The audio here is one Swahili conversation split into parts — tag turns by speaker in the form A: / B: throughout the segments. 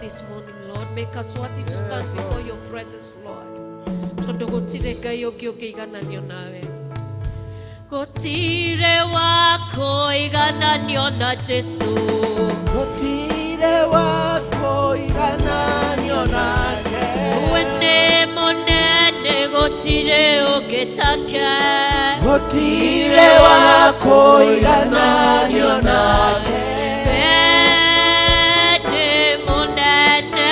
A: this morning, Lord. Make us worthy to stand before your presence, Lord. Tondogotire gayo gyogeigana nyonawe. Gotire wako igana nyona Jesu.
B: Gotire wako igana nyonake.
A: Wene monene gotire ogetake.
B: Gotire wako igana nyonake.
A: Wene monene.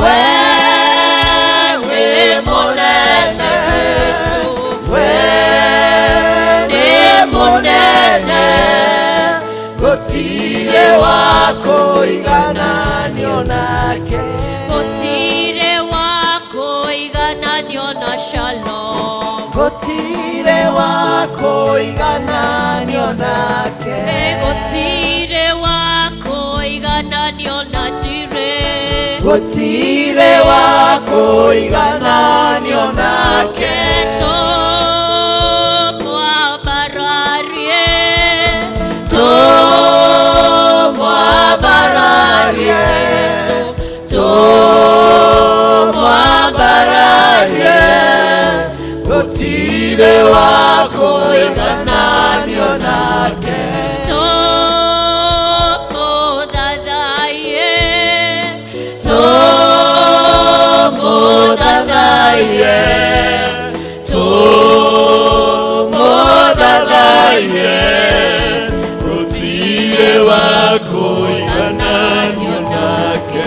B: Wene monene Jesu. Wene monene. Gotire wako igana nyonake.
A: Gotire wako igana nyona shalom.
B: Gotire wako igana nyonake.
A: Gotire wako igana nyona jire.
B: Gotire wako igana nyonake.
A: Tomwa bararie.
B: Tomwa bararie Jesu. Tomwa bararie. Gotire wako igana nyonake.
A: Tomo dadaye.
B: Tomo dadaye. Tomo dadaye. Gotire wako igana nyonake.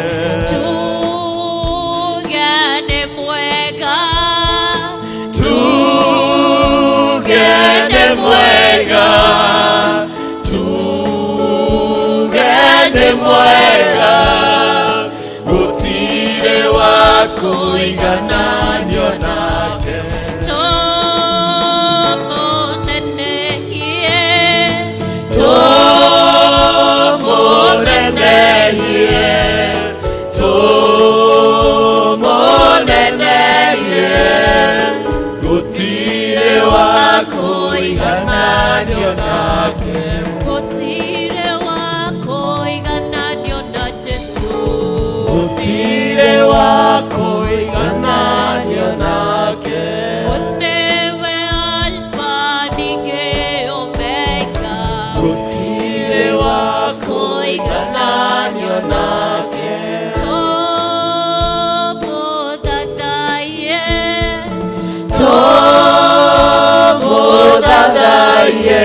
A: Tugane mwega.
B: Tugane mwega. Tugane mwega. Gotire wako igana nyonake.
A: Tomo nene ye.
B: Tomo nene ye. Tomo nene ye. Gotire wako igana nyonake.
A: Gotire wako igana nyona Jesu.
B: Gotire wako igana nyonake.
A: Onewe alfa nige omega.
B: Gotire wako igana nyonake.
A: Tomo dadaye.
B: Tomo dadaye.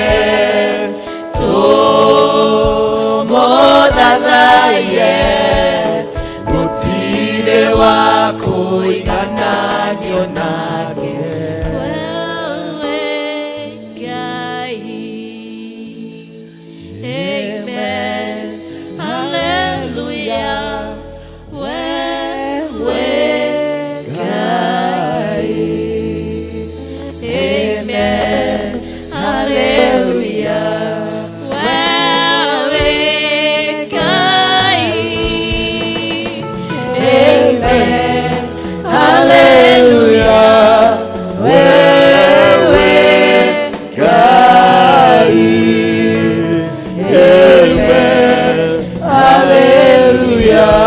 B: Tomo dadaye. Gotire wako igana nyonake.
A: Wewe Gai. Amen. Hallelujah. Wewe Gai. Amen. Hallelujah. Wewe Gai.
B: Amen. Hallelujah. Wewe Gai. Amen. Hallelujah.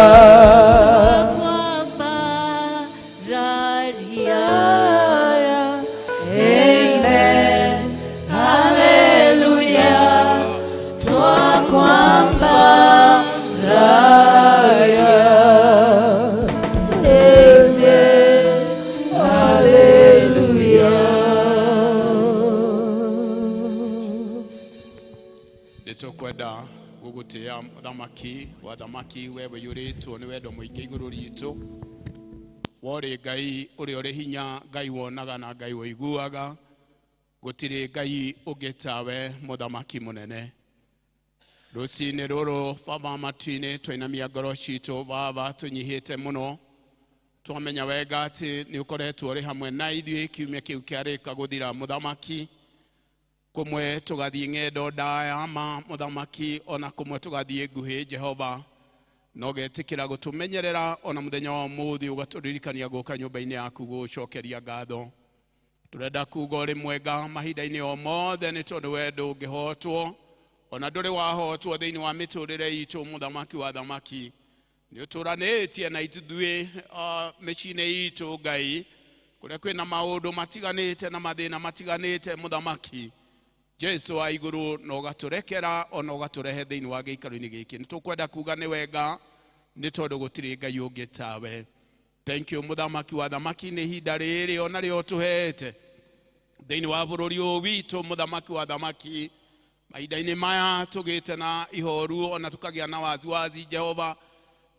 B: Amen. Hallelujah. Twakwamba raya. Amen. Hallelujah.
C: Nitokwenda gugutia muthamaki wathamaki wewe yuritu ni wendo muingi iguru ritu. Wori Ngai uri uri hinya, Ngai wonaga na Ngai woiguaga. Gutiri Ngai ugitawe muthamaki munene. Rucini ruru baba matu-ini twainamia ngoro citu baba tunyihite muno. Twamenya wega ati ni ukoretwo uri hamwe na ithuĩ kiumia kiu kiarika guthira muthamaki. Kumwe tugathie ng'endo ndaya ma muthamaki, ona kumwe tugathie nguhi Jehova. No getikira gutumenyerera ona muthenya wa umuthi ugaturirikania guka nyumba-ini yaku gucokeria ngatho. Turenda kuga uri mwega mahinda-ini o mothe ni tondu we ndungihotwo ona nduri wahotwo thiini wa miturire itu muthamaki wa thamaki. Nĩ ũtũranĩtie na ithuĩ mĩciĩ-inĩ itũ Ngai, kũrĩa kwĩna maũndũ matiganĩte na mathĩna matiganĩte Mũthamaki Jesu wa igũrũ, na ũgatũrekera ona ũgatũrehe thĩinĩ wa gĩikaro-inĩ gĩkĩ. Nĩ tũkwenda kuga nĩ wega nĩ tondũ gũtirĩ Ngai ũngĩ tawe. Thank you Mũthamaki wa thamaki, nĩ ihinda rĩrĩ ona rĩo tũhete thĩinĩ wa bũrũri ũyũ witũ Mũthamaki wa thamaki. Mahinda-inĩ maya tũgĩte na ihoru ona tũkagĩa na waziwazi Jehova,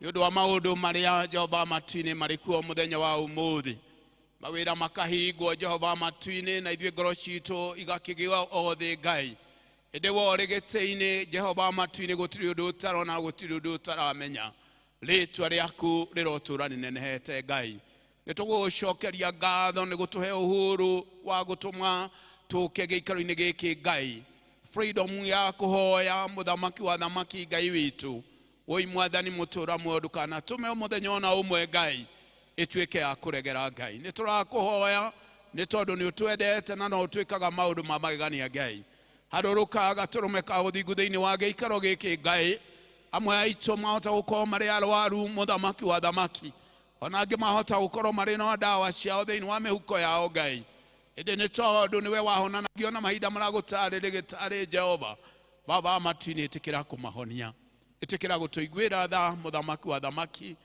C: nĩ ũndũ wa maũndũ marĩa Jehova matu-inĩ marĩ kuo mũthenya wa ũmũthĩ. Mawĩra makahingwo Jehova matu-inĩ, na ithuĩ ngoro citũ igakĩgĩo othe Ngai. Ĩndĩ worĩ gĩtĩ-inĩ Jehova matu-inĩ gũtirĩ ũndũ ũtarona, gũtirĩ ũndũ ũtaramenya. Rĩtwa rĩaku rĩrotũũra rĩnenehete Ngai. Nĩ tũgũgũcokeria ngatho nĩ gũtũhe ũhũru wa gũtũma tũke gĩikaro-inĩ gĩkĩ Ngai. Freedom ya kũhoya Mũthamaki wa thamaki Ngai witũ. Woi Mwathani mũtũũra muoyo ndũkanatũme mũthenya ona ũmwe Ngai ĩtuĩke ya kũregera Ngai. Nĩ tũrakũhoya nĩ tondũ nĩ ũtwendete na no ũtwĩkaga maũndũ ma magegania Ngai. Harũrũka gatũrũme ka ũthingu thĩinĩ wa gĩikaro gĩkĩ Ngai. Amwe aitũ mahota gũkorwo marĩ arwaru Mũthamaki wa thamaki, ona angĩ mahota gũkorwo marĩ na ndawa ciao thĩinĩ wa mĩhuko yao Ngai. Ĩndĩ nĩ tondũ nĩwe wahonanagia na mahinda maragũtarĩrĩ gĩtarĩ Jehova. Baba matu-inĩ ĩtĩkĩra kũmahonia, ĩtĩkĩra gũtũiguĩra tha Mũthamaki wa thamaki.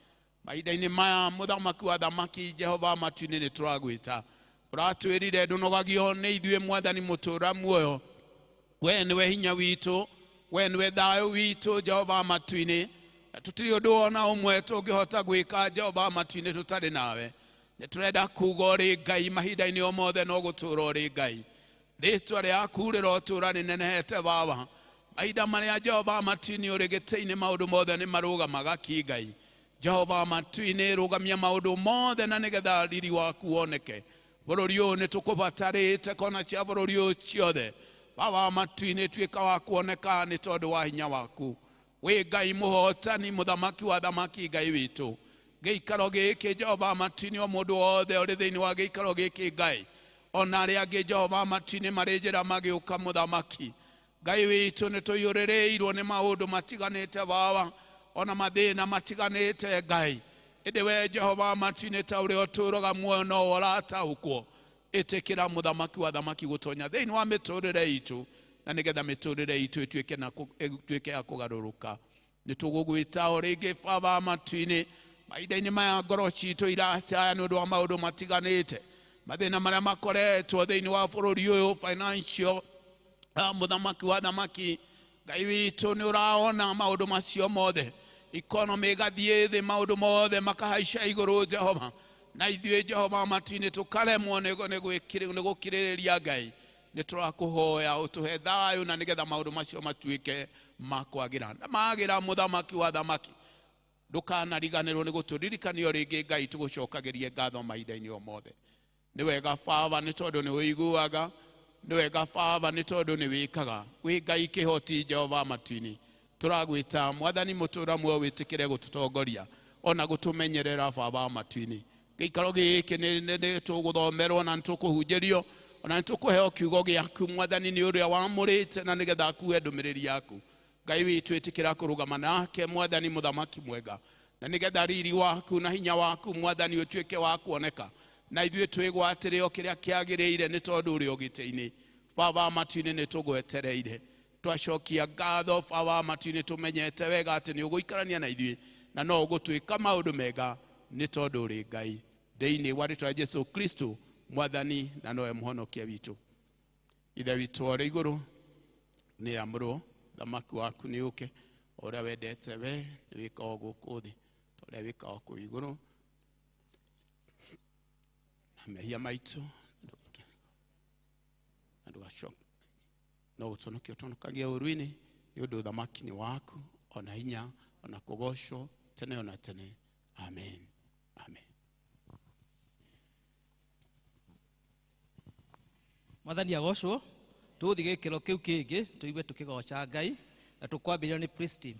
C: Mahinda-inĩ maya Mũthamaki wa thamaki Jehova matu-inĩ nĩ tũragwĩta. Ũratwĩrire ndũnogagio nĩ ithuĩ Mwathani mũtũũra muoyo. We nĩwe hinya witũ, we nĩwe thayũ witũ Jehova matu-inĩ. Tũtirĩ ũndũ ona ũmwe tũngĩhota gwĩka Jehova matu-inĩ tũtarĩ nawe. Nĩ tũrenda kuga ũrĩ Ngai mahinda-inĩ o mothe, no gũtũũra ũrĩ Ngai. Rĩtwa rĩaku rĩrotũũra rĩnenehete Baba. Mahinda marĩa Jehova matu-inĩ ũrĩ gĩtĩ-inĩ maũndũ mothe nĩ marũgamaga ki Ngai. Jehova matu-inĩ rũgamia maũndũ mothe na nĩgetha riri waku woneke. Bũrũri ũyũ nĩ tũkũbatarĩte kona cia bũrũri ũyũ ciothe. Baba matu-inĩ tuĩka wa kuoneka nĩ tondũ wa hinya waku. Wĩ Ngai mũhotani Mũthamaki wa thamaki Ngai witũ. Gĩikaro gĩkĩ Jehova matu-inĩ o mũndũ wothe ũrĩ thĩinĩ wa gĩikaro gĩkĩ Ngai. Ona arĩa angĩ Jehova matu-inĩ marĩ njĩra magĩũka Mũthamaki Ngai witũ, nĩ tũiyũrĩrĩirwo nĩ maũndũ matiganĩte Baba, ona mathĩna matiganĩte Ngai. Ĩndĩ we Jehova matu-inĩ ta ũrĩa ũtũũraga muoyo no ũrataũkwo. Ĩtĩkĩra Mũthamaki wa thamaki gũtonya thĩinĩ wa mĩtũũrĩre itũ, na nĩgetha mĩtũũrĩre itũ ĩtuĩke ya kũgarũrũka. Nĩ tũgũgwĩta o rĩngĩ Baba matu-inĩ. Mahinda-inĩ maya ngoro citũ iracaya nĩ ũndũ wa maũndũ matiganĩte, mathĩna marĩa makoretwo thĩinĩ wa bũrũri ũyũ financial. Mũthamaki wa thamaki Ngai witũ nĩ ũraona maũndũ macio mothe. Economy ĩgathiĩ thĩ, maũndũ mothe makahaica igũrũ Jehova. Na ithuĩ Jehova matu-inĩ tũkaremwo nĩ gũkirĩrĩria Ngai. Nĩ tũrakũhoya ũtũhe thayũ na nĩgetha maũndũ macio matuĩke ma kwagĩra. Na magĩra Mũthamaki wa thamaki, ndũkanariganĩrwo nĩ gũtũririkanio rĩngĩ Ngai, tũgũcokagĩrie ngatho mahinda-inĩ o mothe. Nĩ wega Baba nĩ tondũ nĩ ũiguaga, nĩ wega Baba nĩ tondũ nĩ wĩkaga. Wĩ Ngai kĩhoti Jehova matu-inĩ. Tũragwĩta Mwathani mũtũũra muoyo wĩtĩkĩre gũtũtongoria ona gũtũmenyerera Baba matu-inĩ. Gĩikaro gĩkĩ nĩ tũgũthomerwo na nĩ tũkũhunjĩrio, ona nĩ tũkũheo kiugo gĩaku Mwathani nĩ ũrĩa wamũrĩte, na nĩgetha akuhe ndũmĩrĩri yaku. Ngai witũ ĩtĩkĩra kũrũgama nake Mwathani mũthamaki mwega, na nĩgetha riri waku na hinya waku Mwathani ũtuĩke wa kuoneka, na ithuĩ twĩgwatĩre o kĩrĩa kĩagĩrĩire nĩ tondũ ũrĩ o gĩtĩ-inĩ. Baba matu-inĩ nĩ tũgwetereire, twacokia ngatho Baba matu-inĩ tũmenyete wega atĩ nĩ ũgũikarania na ithuĩ na no ũgũtwĩka maũndũ mega nĩ tondũ ũrĩ Ngai. Thĩinĩ wa rĩĩtwa rĩa Jesũ Kristo Mwathani na nowe mũhonokia witũ. Ithe witũ ũrĩ igũrũ, nĩ amrwo thamaki waku nĩ ũke, ũrĩa wendete we nĩ wĩkagwo gũkũ thĩ, ũrĩa wĩkagwo kũu igũrũ. Mehia maitũ na ndũgacoka, no ũtũnokie ũtonokagia ũru-inĩ, nĩ ũndũ thamaki nĩ waku, ona hinya ona kũgocwo tene ona tene. Amen. Amen.
D: Mwathani agocwo. Tũthi gĩkĩro kĩu kĩngĩ tũigue tũkĩgoca Ngai, na tũkwambĩrĩrio nĩ praise team.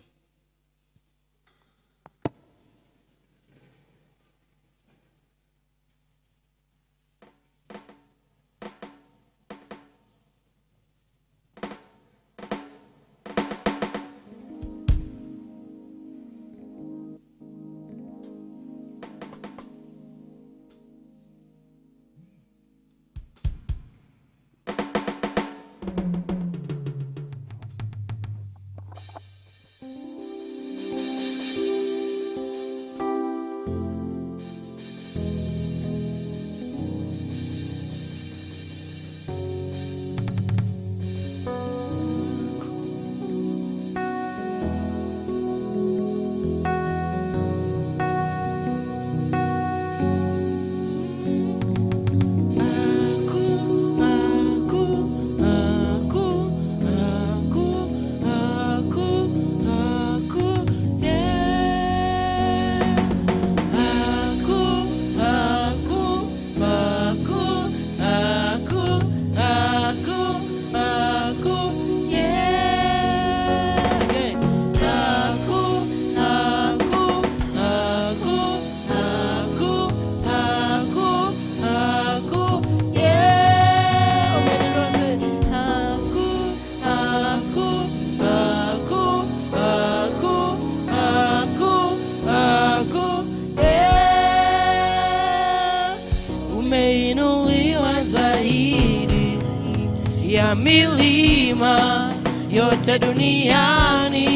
B: ya milima yote duniani.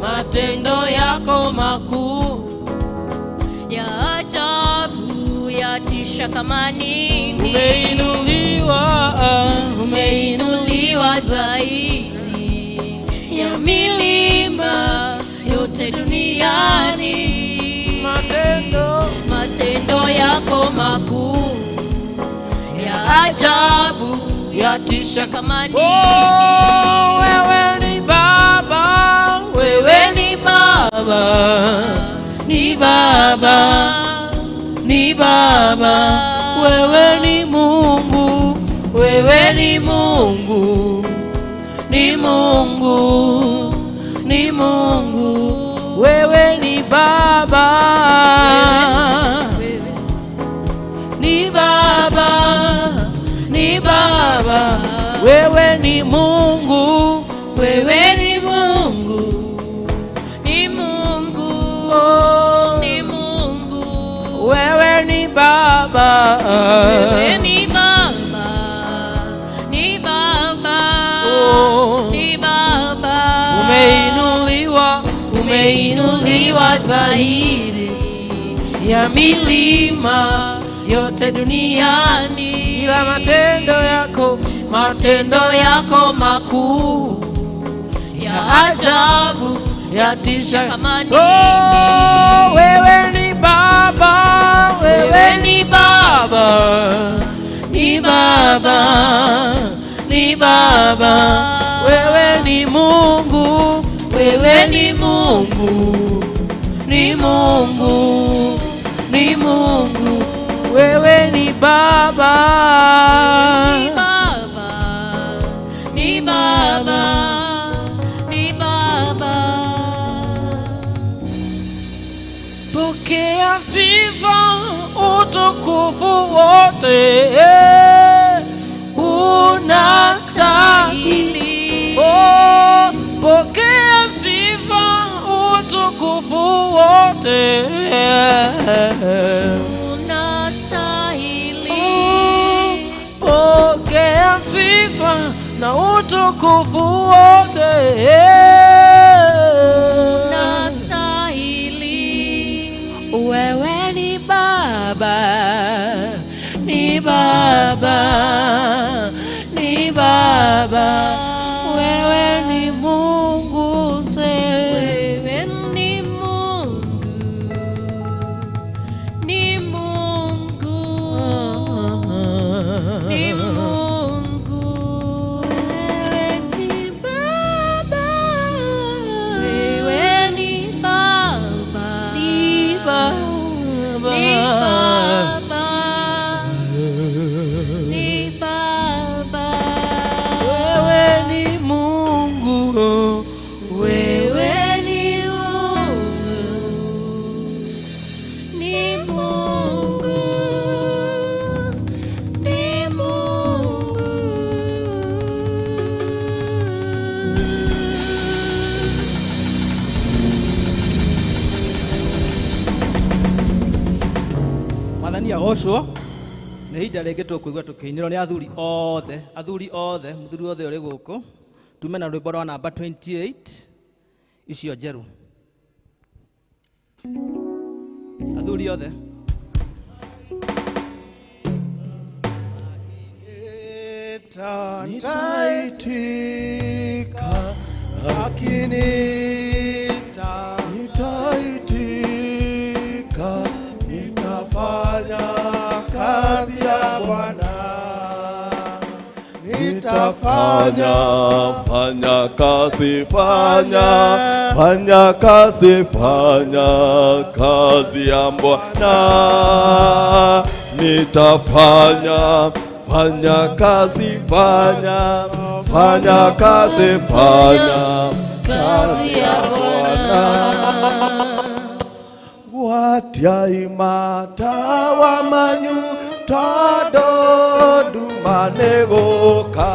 B: Matendo yako makuu
A: ya ajabu yatisha kama nini. Umeinuliwa zaidi ya milima yote duniani. Matendo yako makuu ya ajabu yatisha kama nini.
B: Wewe ni Baba, wewe ni Baba, ni Baba, ni Baba, wewe ni Mungu, wewe ni Mungu, ni Mungu, ni Mungu, wewe ni Baba, ni Baba, ni Baba, wewe ni Mungu, wewe ni Mungu,
A: Ni Mungu,
B: oh,
A: ni Mungu,
B: wewe ni Baba,
A: wewe ni Baba, ni Baba,
B: oh,
A: ni Baba.
B: Umeinuliwa zaidi ya milima yote duniani. Ila matendo yako makuu ya ajabu yatisha kama nini. Oh, wewe ni Baba, wewe ni Baba, ni Baba, ni Baba, wewe ni Mungu, wewe ni Mungu, ni Mungu, ni Mungu, wewe ni Baba,
A: Ni Baba, ni Baba, ni Baba.
B: pokea sifa utukufu wote, unastahili. Oh, pokea sifa utukufu wote,
A: Unastahili,
B: pokea sifa na utukufu wote,
A: unastahili.
B: wewe ni Baba, ni Baba, ni Baba, wewe ni Mungu,
A: Wewe ni Mungu, ni Mungu, ni Mungu.
B: wewe ni Baba,
A: Wewe ni Baba,
B: ni Baba,
A: ni Baba, ni Baba.
B: wewe ni Mungu, wewe ni
A: Ni Mungu, ni Mungu.
D: Mwathani agocwo nä ihinda rä ngä tå kå igua tå kä inä rwo nä athuri othe muthuri wothe å rä gå kå tume na rwä mbo rwa namba 28 icio njerå athuri othe
E: Nitaitika, akinita, nitaitika, nitafanya kazi ya Bwana, nitafanya
F: fanya kazi, fanya kazi ya Bwana, nitafanya kazi, fanya kazi ya Bwana.
E: Watiai matawa manyu todo dumanegoka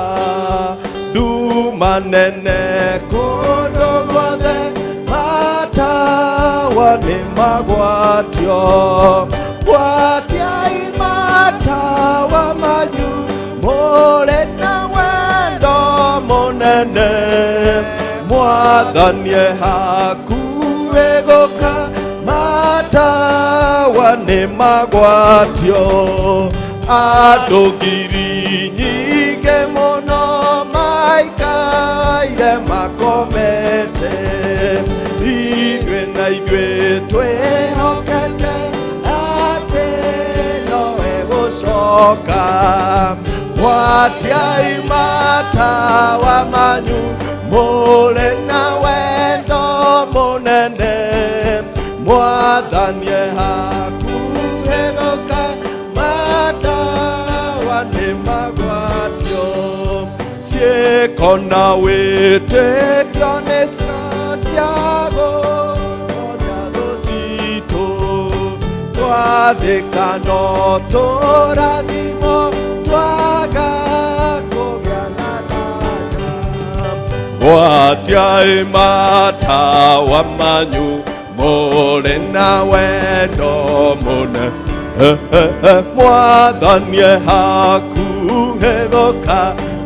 E: dumanene kondo gwathe matawa ni magwatio. Watiai matawa manyu
F: mũrĩ na wendo mũnene, Mwathani e hakuhĩ gũka, matawa nĩ magwatio, andũ ngiri nyingĩ mũno maikaire makomete, ithuĩ na ithuĩ twĩhokete atĩ nowe gũcoka. Mwatiai matawa manyu, mũrĩ na wendo mũnene, Mwathani e hakuhĩ gũka, matawa nĩ magwatio. Ciĩko na wĩtĩkio nĩcio cia gũtonya thũ citũ, twathĩka no tũrathimwo, twaga kũgĩa na thayũ. Mwatiai matawa manyu, mũrĩ na wendo mũnene, Mwathani e hakuhĩ gũka,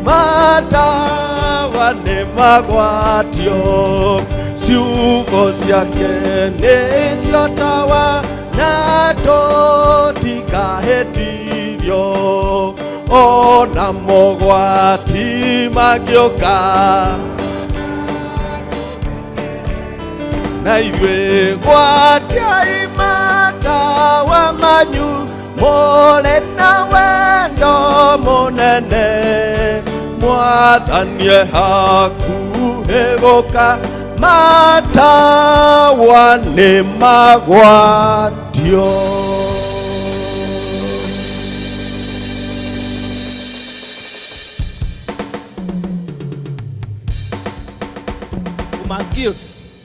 F: matawa nĩ magwatio. Ciugo ciake nĩcio tawa, na tũtikahĩtithio, ona mogwati mangĩũka, na ithuĩ gwatiai matawa manyu, mũrĩ na wendo mũnene, Mwathani e hakuhĩ gũka, matawa nĩ magwatio.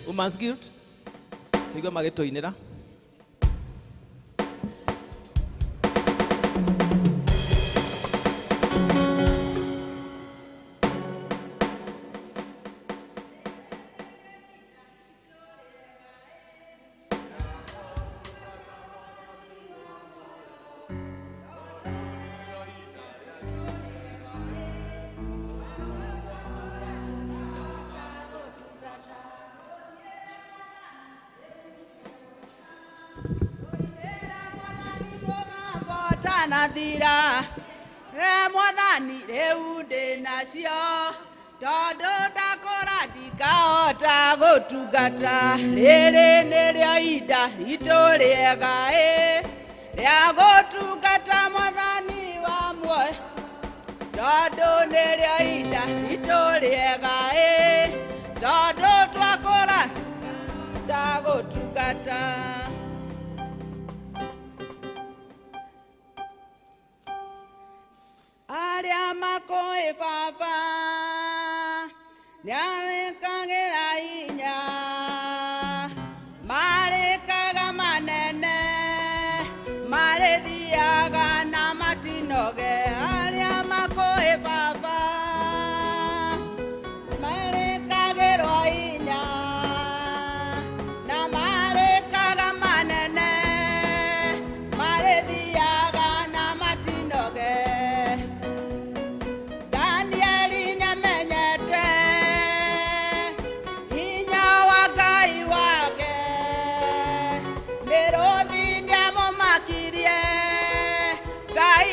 D: Woman's Guild nĩguo magĩtũinĩra.
G: Nathira Mwathani rĩu ndĩnacio, tondũ ndakũra ndingahota gũtungata. Rĩrĩ nĩrĩo ihinda ritũ rĩega rĩa gũtungata Mwathani wa muoyo, tondũ nĩrĩo ihinda ritũ rĩega tondũ twakũra ndagũtungata. Arĩa makũĩ Baba nĩamekagĩra hinya, marĩkaga manene, marĩthiaga na matinoge. Arĩa makũĩ Baba marĩkagĩrwo hinya, na marĩkaga manene, marĩthiaga na matinoge. Danieli nĩamenyete hinya wa Ngai wake, mĩrũthi ndĩamũmakirie, Ngai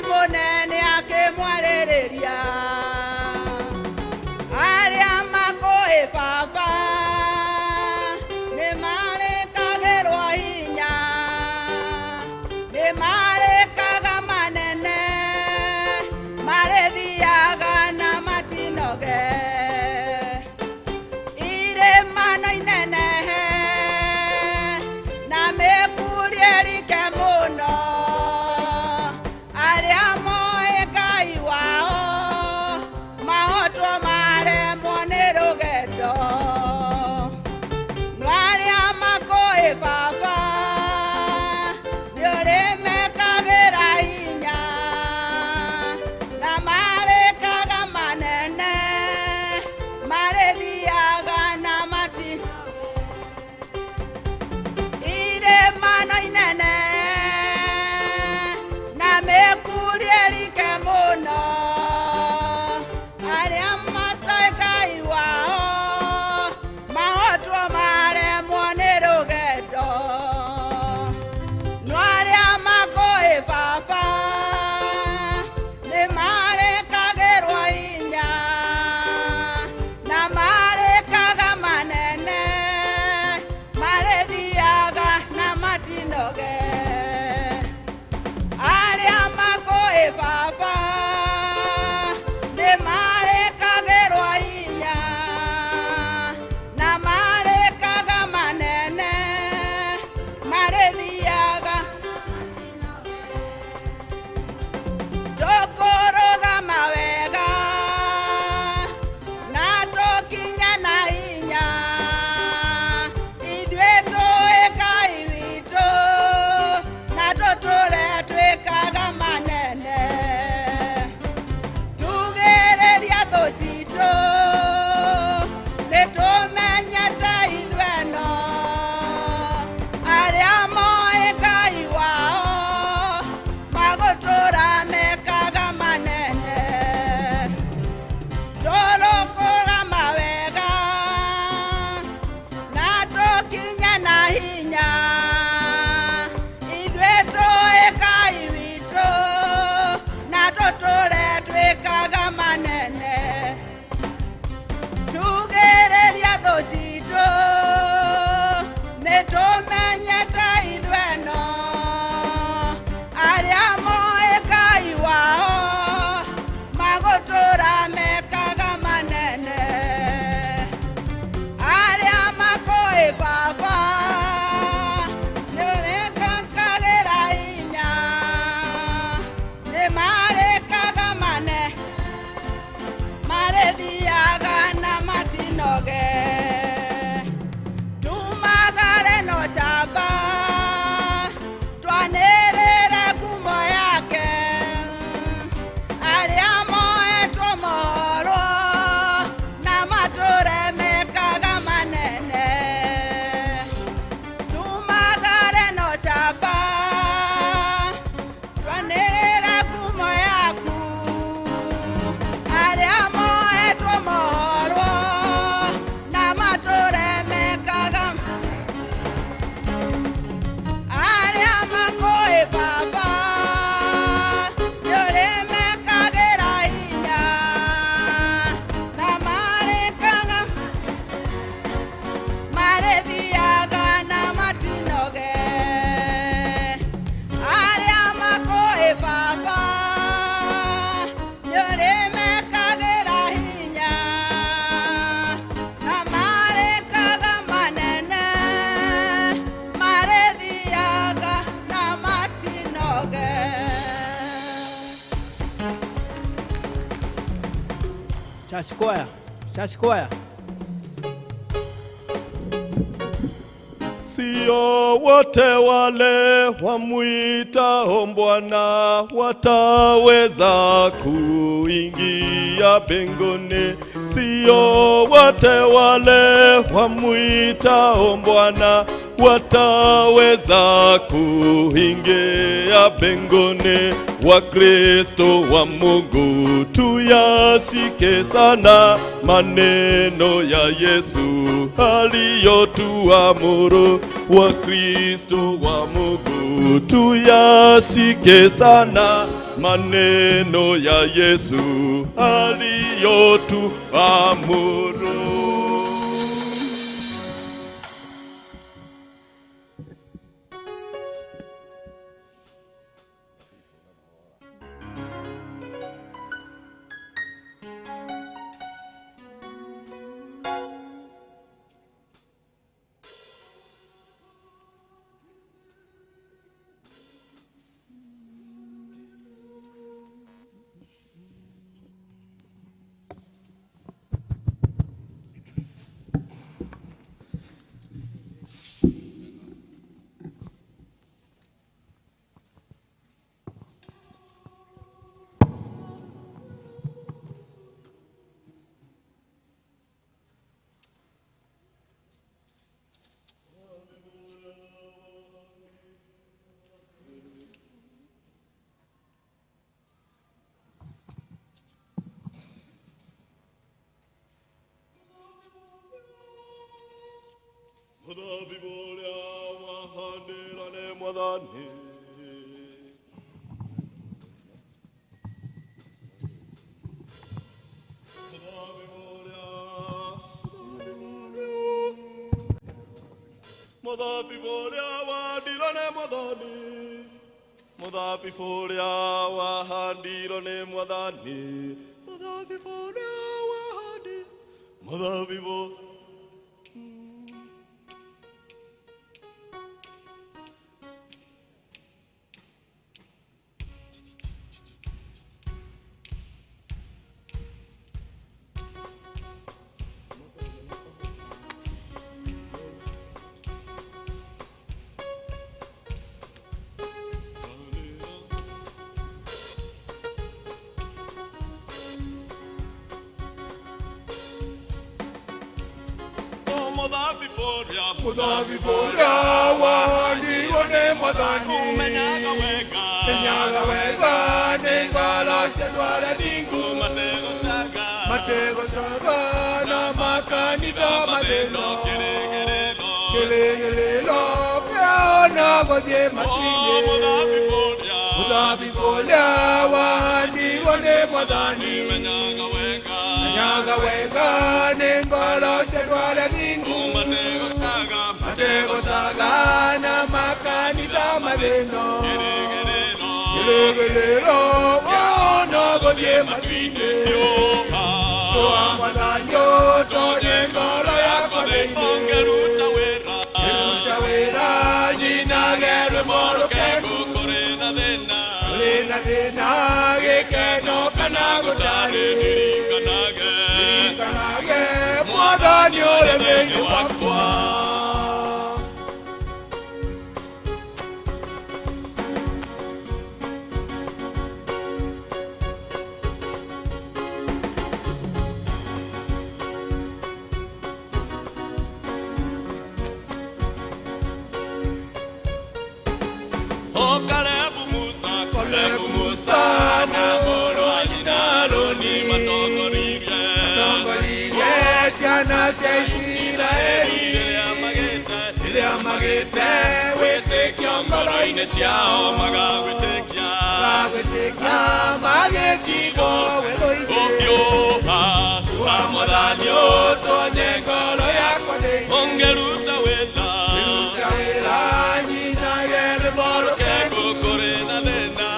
G: mũnene akĩmwarĩrĩria. Arĩa makũĩ Baba nĩmarĩ
D: Church choir. Church choir.
F: Sio wote wale wamwitao Bwana wataweza kuingia mbinguni. Sio wote wale wamwitao Bwana wataweza kuingia mbinguni. Wakristo wa Mungu tuyashike sana maneno ya Yesu aliyotuamuru. Wakristo wa Mungu tuyashike sana maneno ya Yesu aliyotuamuru. Mwadhabi bolia wahandirane mwadhani. Mwadhabi bolia wahandirane mwadhani. Mwadhabi bolia wahandirane mwadhani. Mwadhabi bolia wahandi. Mwadhabi bolia.
E: Mwadhabi bolia wahandirane mwadhani.
F: Menyaga wega
E: Nengala shedwala dingu. Matego saga na makanida madeno. Kelelelo peona godye matine. Mwadhabi bolia wahandirane mwadhani. Menyaga wega nengala shedwala dingu. Matego saga na makanida madeno. Kelelelo peona godye matine. Toa mwadhanyo tonye ngolo yako dende. Eruta wera jina gerwe moro kengu. Korena dena gekeno kanagotare. Kanage mwadhanyo remeni wakwa. Kalebu Musa na moro ajinaroni matongolirie siana sia Israeli ile amagete wete kiongolo-ine ciao magawetekia magetigo weloine ogioha tuha mwadhanio tonye ngolo yakwa thĩinĩ ongeruta wĩra nyina gere moro kengu kũrĩ na thĩna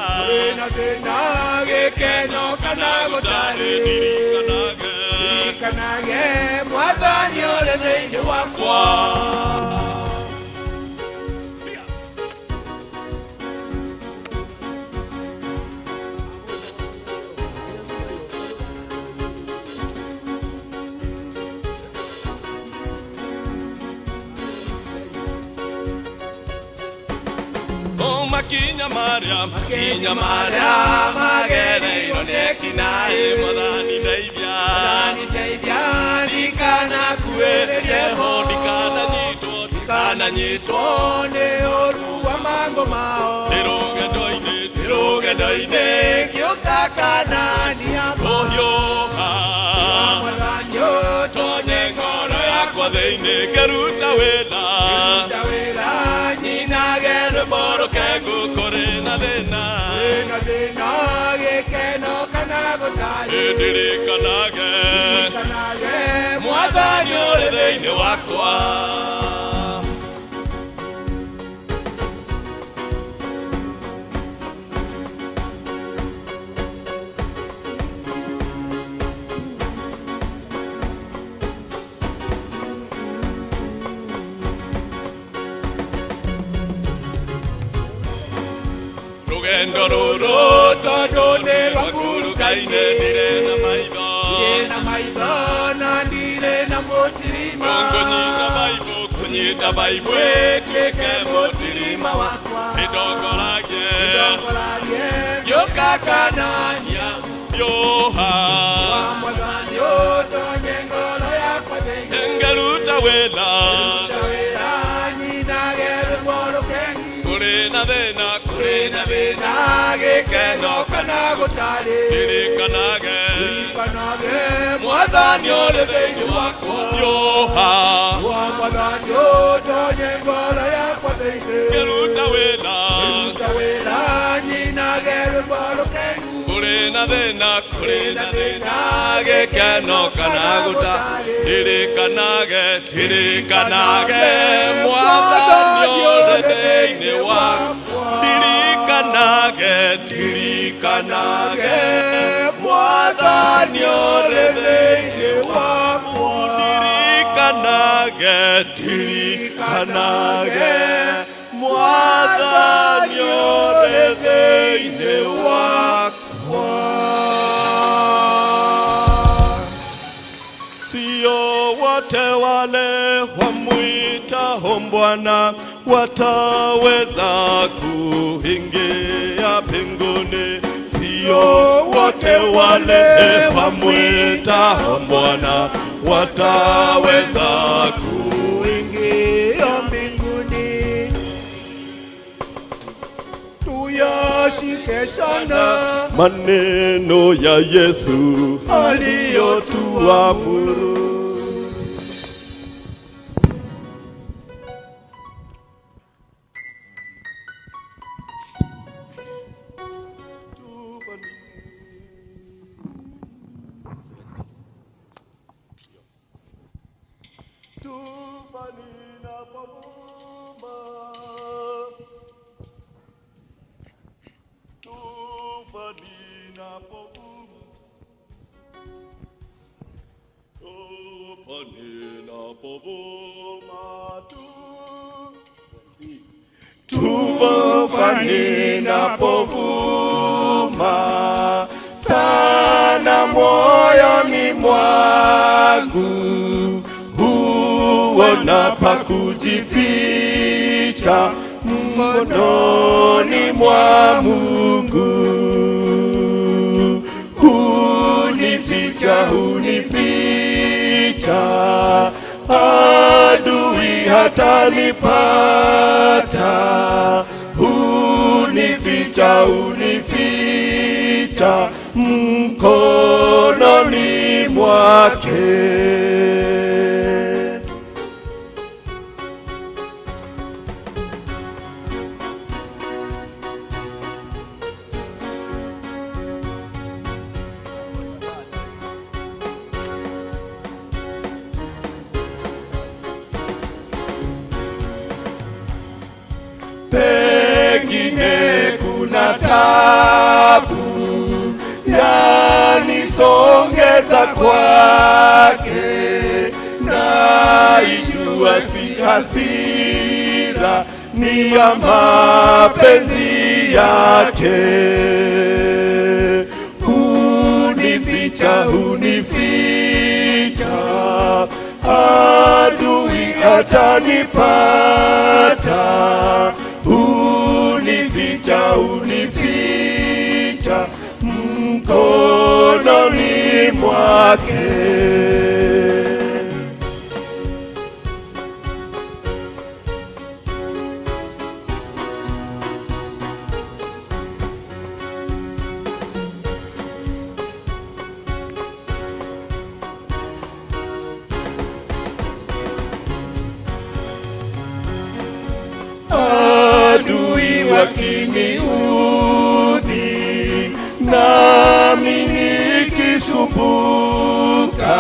E: gĩkeno kana gũtarĩ ririkanaga mwathani ũrĩ thĩinĩ wakwa.
F: Makinya Maria magereiro nekinae Mwathani ndeithia ndikana kuererie ho ndikana nyitwo nĩ ũru wa mango mao ndĩrũgendo-inĩ ngĩũka Kanaani kũhiũha Mwathani ũtonye ngoro yakwa thĩinĩ ngĩruta wĩra nyinage rwĩmbo rũkengu kũrĩ na thĩna gĩkeno kana gũtarĩ ndirikanage Mwathani ũrĩ thĩinĩ wakwa rũgendo rũrũ tondũ nĩ rwakũrũkaine ndirĩ na maitho na ndirĩ na mũtirima kũnyita Baibũ ĩtuĩke mũtirima wakwa ndongoragie ngĩũka Kanaani hiũha Mwathani ũtonye ngoro yakwa thĩinĩ ngĩruta wĩra nyinage rwĩmbo rũkengu kũrĩ na thĩna gĩkeno kana gũtarĩ ndirikanage Mwathani ũrĩ thĩinĩ wakwa hiũha Mwathani ũtonye ngoro yakwa thĩinĩ ngĩruta wĩra nyinage rwĩmbo rũkengu kũrĩ na thĩna gĩkeno kana gũtarĩ ndirikanage Mwathani ũrĩ thĩinĩ wakwa ndirikanage Mwathani ũrĩ thĩinĩ wakwa ndirikanage Mwathani ũrĩ thĩinĩ wakwa sio wote wale wamwitao Bwana wataweza kuingia mbinguni sio wote wale wamwitao Bwana wataweza kuingia mbinguni tuyashike sana maneno ya Yesu aliyotuamuru tufani napovuma sana moyoni mwangu huona pa kujificha mkononi mwa Mungu hunificha adui hatanipata hunificha mkononi mwake pengine kuna tabu yanisongeza kwake, naijua si hasira, ni ya mapenzi yake. Hunificha, adui atanipata. Hunificha unificha mkononi mwake. Adui wakiniudhi, nami nikisumbuka,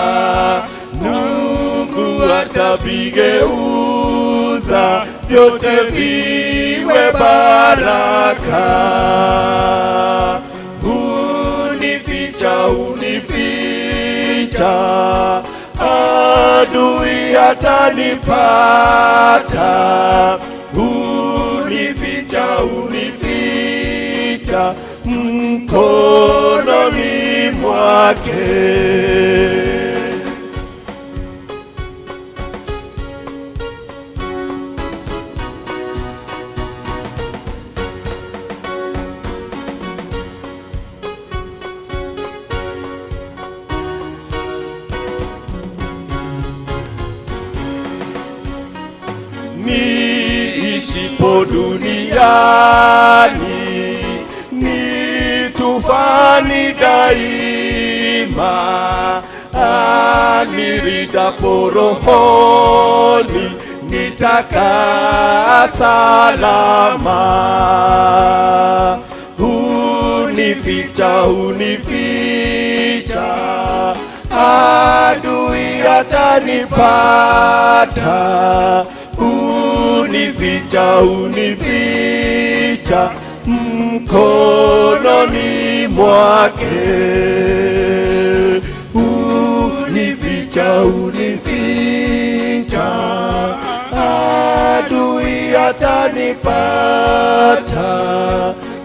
F: Mungu atavigeuza vyote viwe baraka. Unificha, unificha, adui atanipata. Unificha, unificha mkononi mwake. Niishipo duniani ni tufani daima, aniridhapo rohoni nitakaa salama. Unificha, unificha, adui atanipata. Unificha, unificha mkononi mwake. Unificha, unificha, adui atanipata.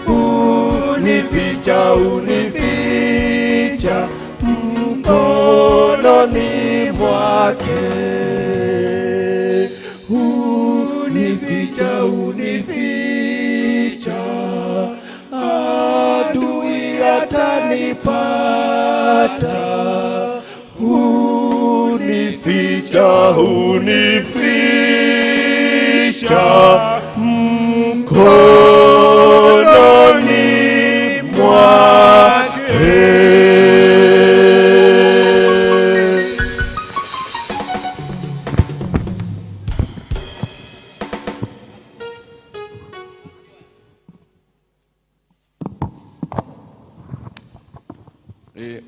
F: Unificha, unificha mkononi mwake. Unificha, unificha, adui atanipata. Unificha, unificha mkononi mwake.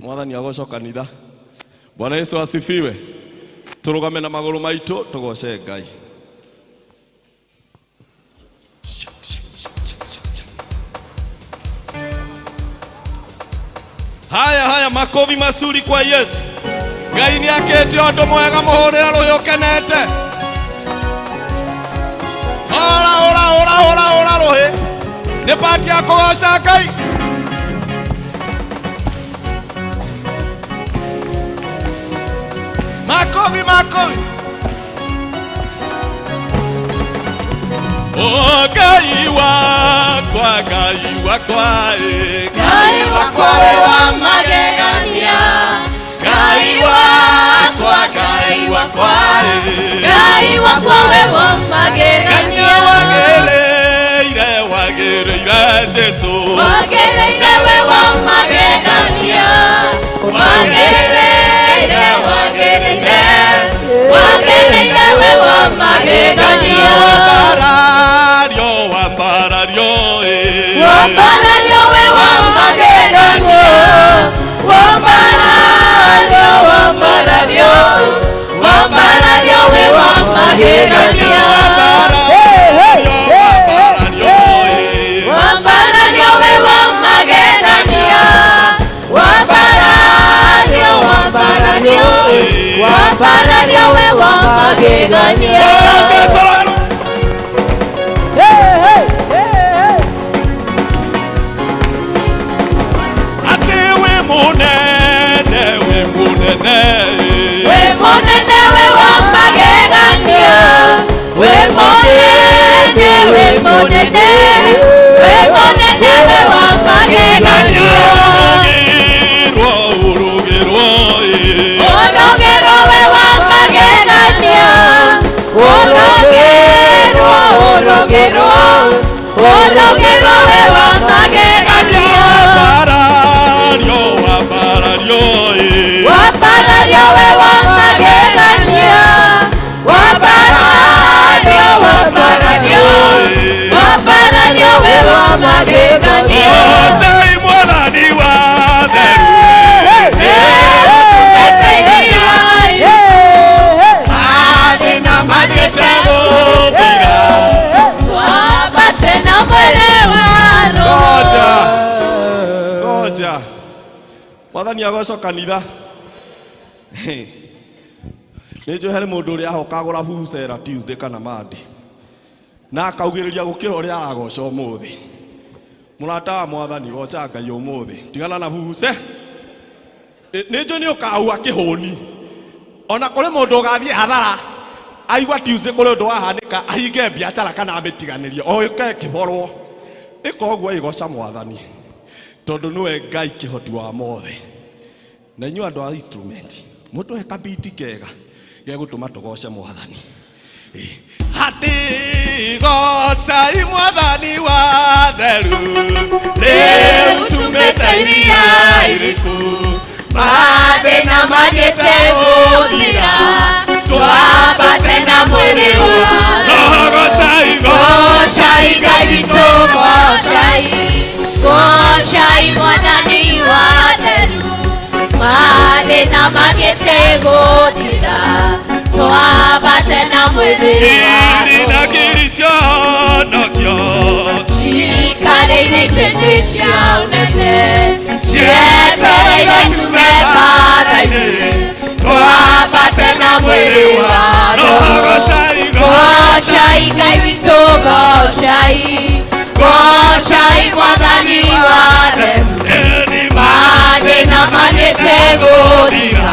H: Mwathani agocwo kanitha. Bwana Yesu asifiwe. Turugame na maguru maitu tugoce Ngai. Haya makovi masuri kwa Yesu. Ngai ni akete undu mwega muhurira ruyu kenete. Ora ruhi. Ni pati ya kugoca Ngai. Makovi. Oh, Ngai wakwa, Ngai wakwa,
B: Ngai wakwa we wa magegania. Ngai wakwa, Ngai wakwa, Ngai wakwa we wa magegania.
H: Wagereire Jesu,
B: wagereire we wa magegania. Wagereire we wa magegania. Wambarario we wa magegania. Wambarario we wa magegania. Wambarario we wa magegania. Wambarario we wa magegania. We monene Orogerwo we wa magegania.
F: Wambarario, wambarario,
B: Wambarario we wa magegania. Wambarario, wambarario, wambarario we wa magegania.
F: Sei mwathani wa theru. Mathĩna manjĩte gũthira.
B: Twambate na mwĩrĩ wa Roho.
H: Ngoja. Mwathani agocwo kanitha. Nĩnjũĩ harĩ mũndũ ũrĩa ahoka agũra bucera Tuesday kana Monday. Na akaugĩrĩria gũkĩra ũrĩa aragoca ũmũthĩ. Mũrata wa Mwathani goca Ngai ũmũthĩ. Tigana na buce. Nĩnjũĩ nĩ ũkaua kĩhũni. Ona kũrĩ mũndũ ũgathiĩ hathara. Aigua Tuesday kũrĩ ũndũ wahanĩka ahinge biacara kana amĩtiganĩrie. Oke kĩborwo. Ĩka ũguo ĩgoca Mwathani. Tondũ nĩwe Ngai kĩhoti wa mothe. Na inyuĩ andũ a instrument. Mũndũ eka biti kega. Gegũtũma tũgoce Mwathani.
F: Hati gocai Mwathani wa theru. Rĩu tumĩte iria iriku.
B: Mathĩna manjĩte gũthira. Twambate na mwĩrĩ wa Roho.
F: Gocai,
B: Gocai Ngai witũ, gocai. Gocai Mwathani wa theru. Mathĩna manjĩte gũthira. Twambate na mwĩrĩ wa
F: Roho. Na kiri cionokio.
B: Cikarĩire itĩ cia ũnene. Cietereire tume mbara-inĩ. Twambate na mwĩrĩ wa Roho. Gocai Ngai witũ, gocai. Gocai Mwathani wa theru. Mathĩna manjĩte gũthira.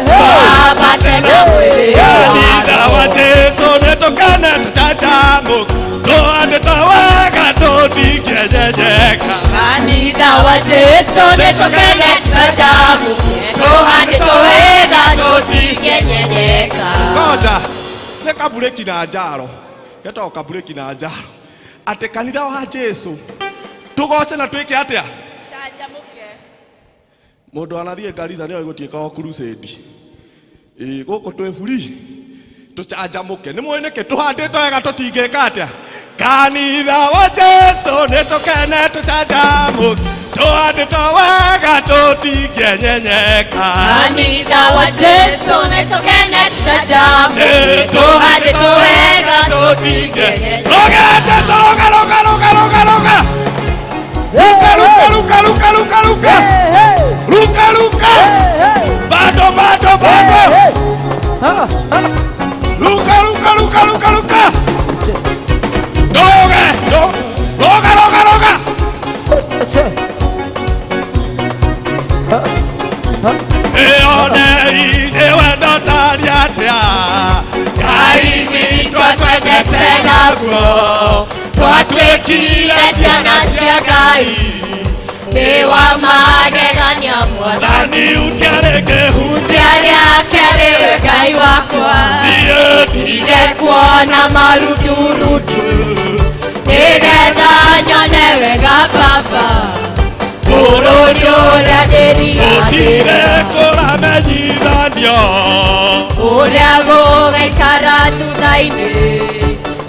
B: Twambate na mwĩrĩ wa Roho.
F: Kanitha wa Jesu nĩtũkene tũcanjamũke. Tũandĩtwo wega tũtingĩnyenyeka.
B: Kanitha wa Jesu nĩtũkene tũcanjamũke. Tũhandĩtwo wega tũtingĩnyenyeka.
H: Ngoja. Nĩ kabureki na njaro. Getagwo kabureki na njaro. Atĩ kanitha wa Jesu tũgoce na twĩke atĩa? Mũndũ anathiĩ Garissa nĩoĩ gũtuĩka o crusade. Gũkũ twĩ free. Tũcanjamũke. Nĩ mũĩ nĩkĩ tũhandĩtwo wega tũtingĩka atĩa? Kanitha wa Jesu nĩtũkene tũcanjamũke. Tũhandĩtwo wega tũtingĩnyenyeka.
B: Kanitha wa Jesu nĩtũkene tũcanjamũke. Tũhandĩtwo wega tũtingĩnyenyeka.
F: Roga Jesu, roga, roga, roga, roga, roga. Luka, luka, luka, luka, luka, luka. Luka, luka. Bado, bado, bado. Luka, luka, luka, luka, luka. Roga, roga, roga, roga. Eonei, ewe ndotari atia.
B: Ngai witũ atwendete naguo. Twatuĩkire ciana cia Ngai. Nĩ wa magegania Mwathani.
F: Thani utiarĩke
B: rĩake rĩwe Ngai wakwa. Ndikuona marundurundu. Nĩgetha nyone wega Baba. Bũrũri ũrĩa ndĩriganĩire.
F: kũramenyithanio.
B: Ũrĩa gũgaikara thutha-inĩ.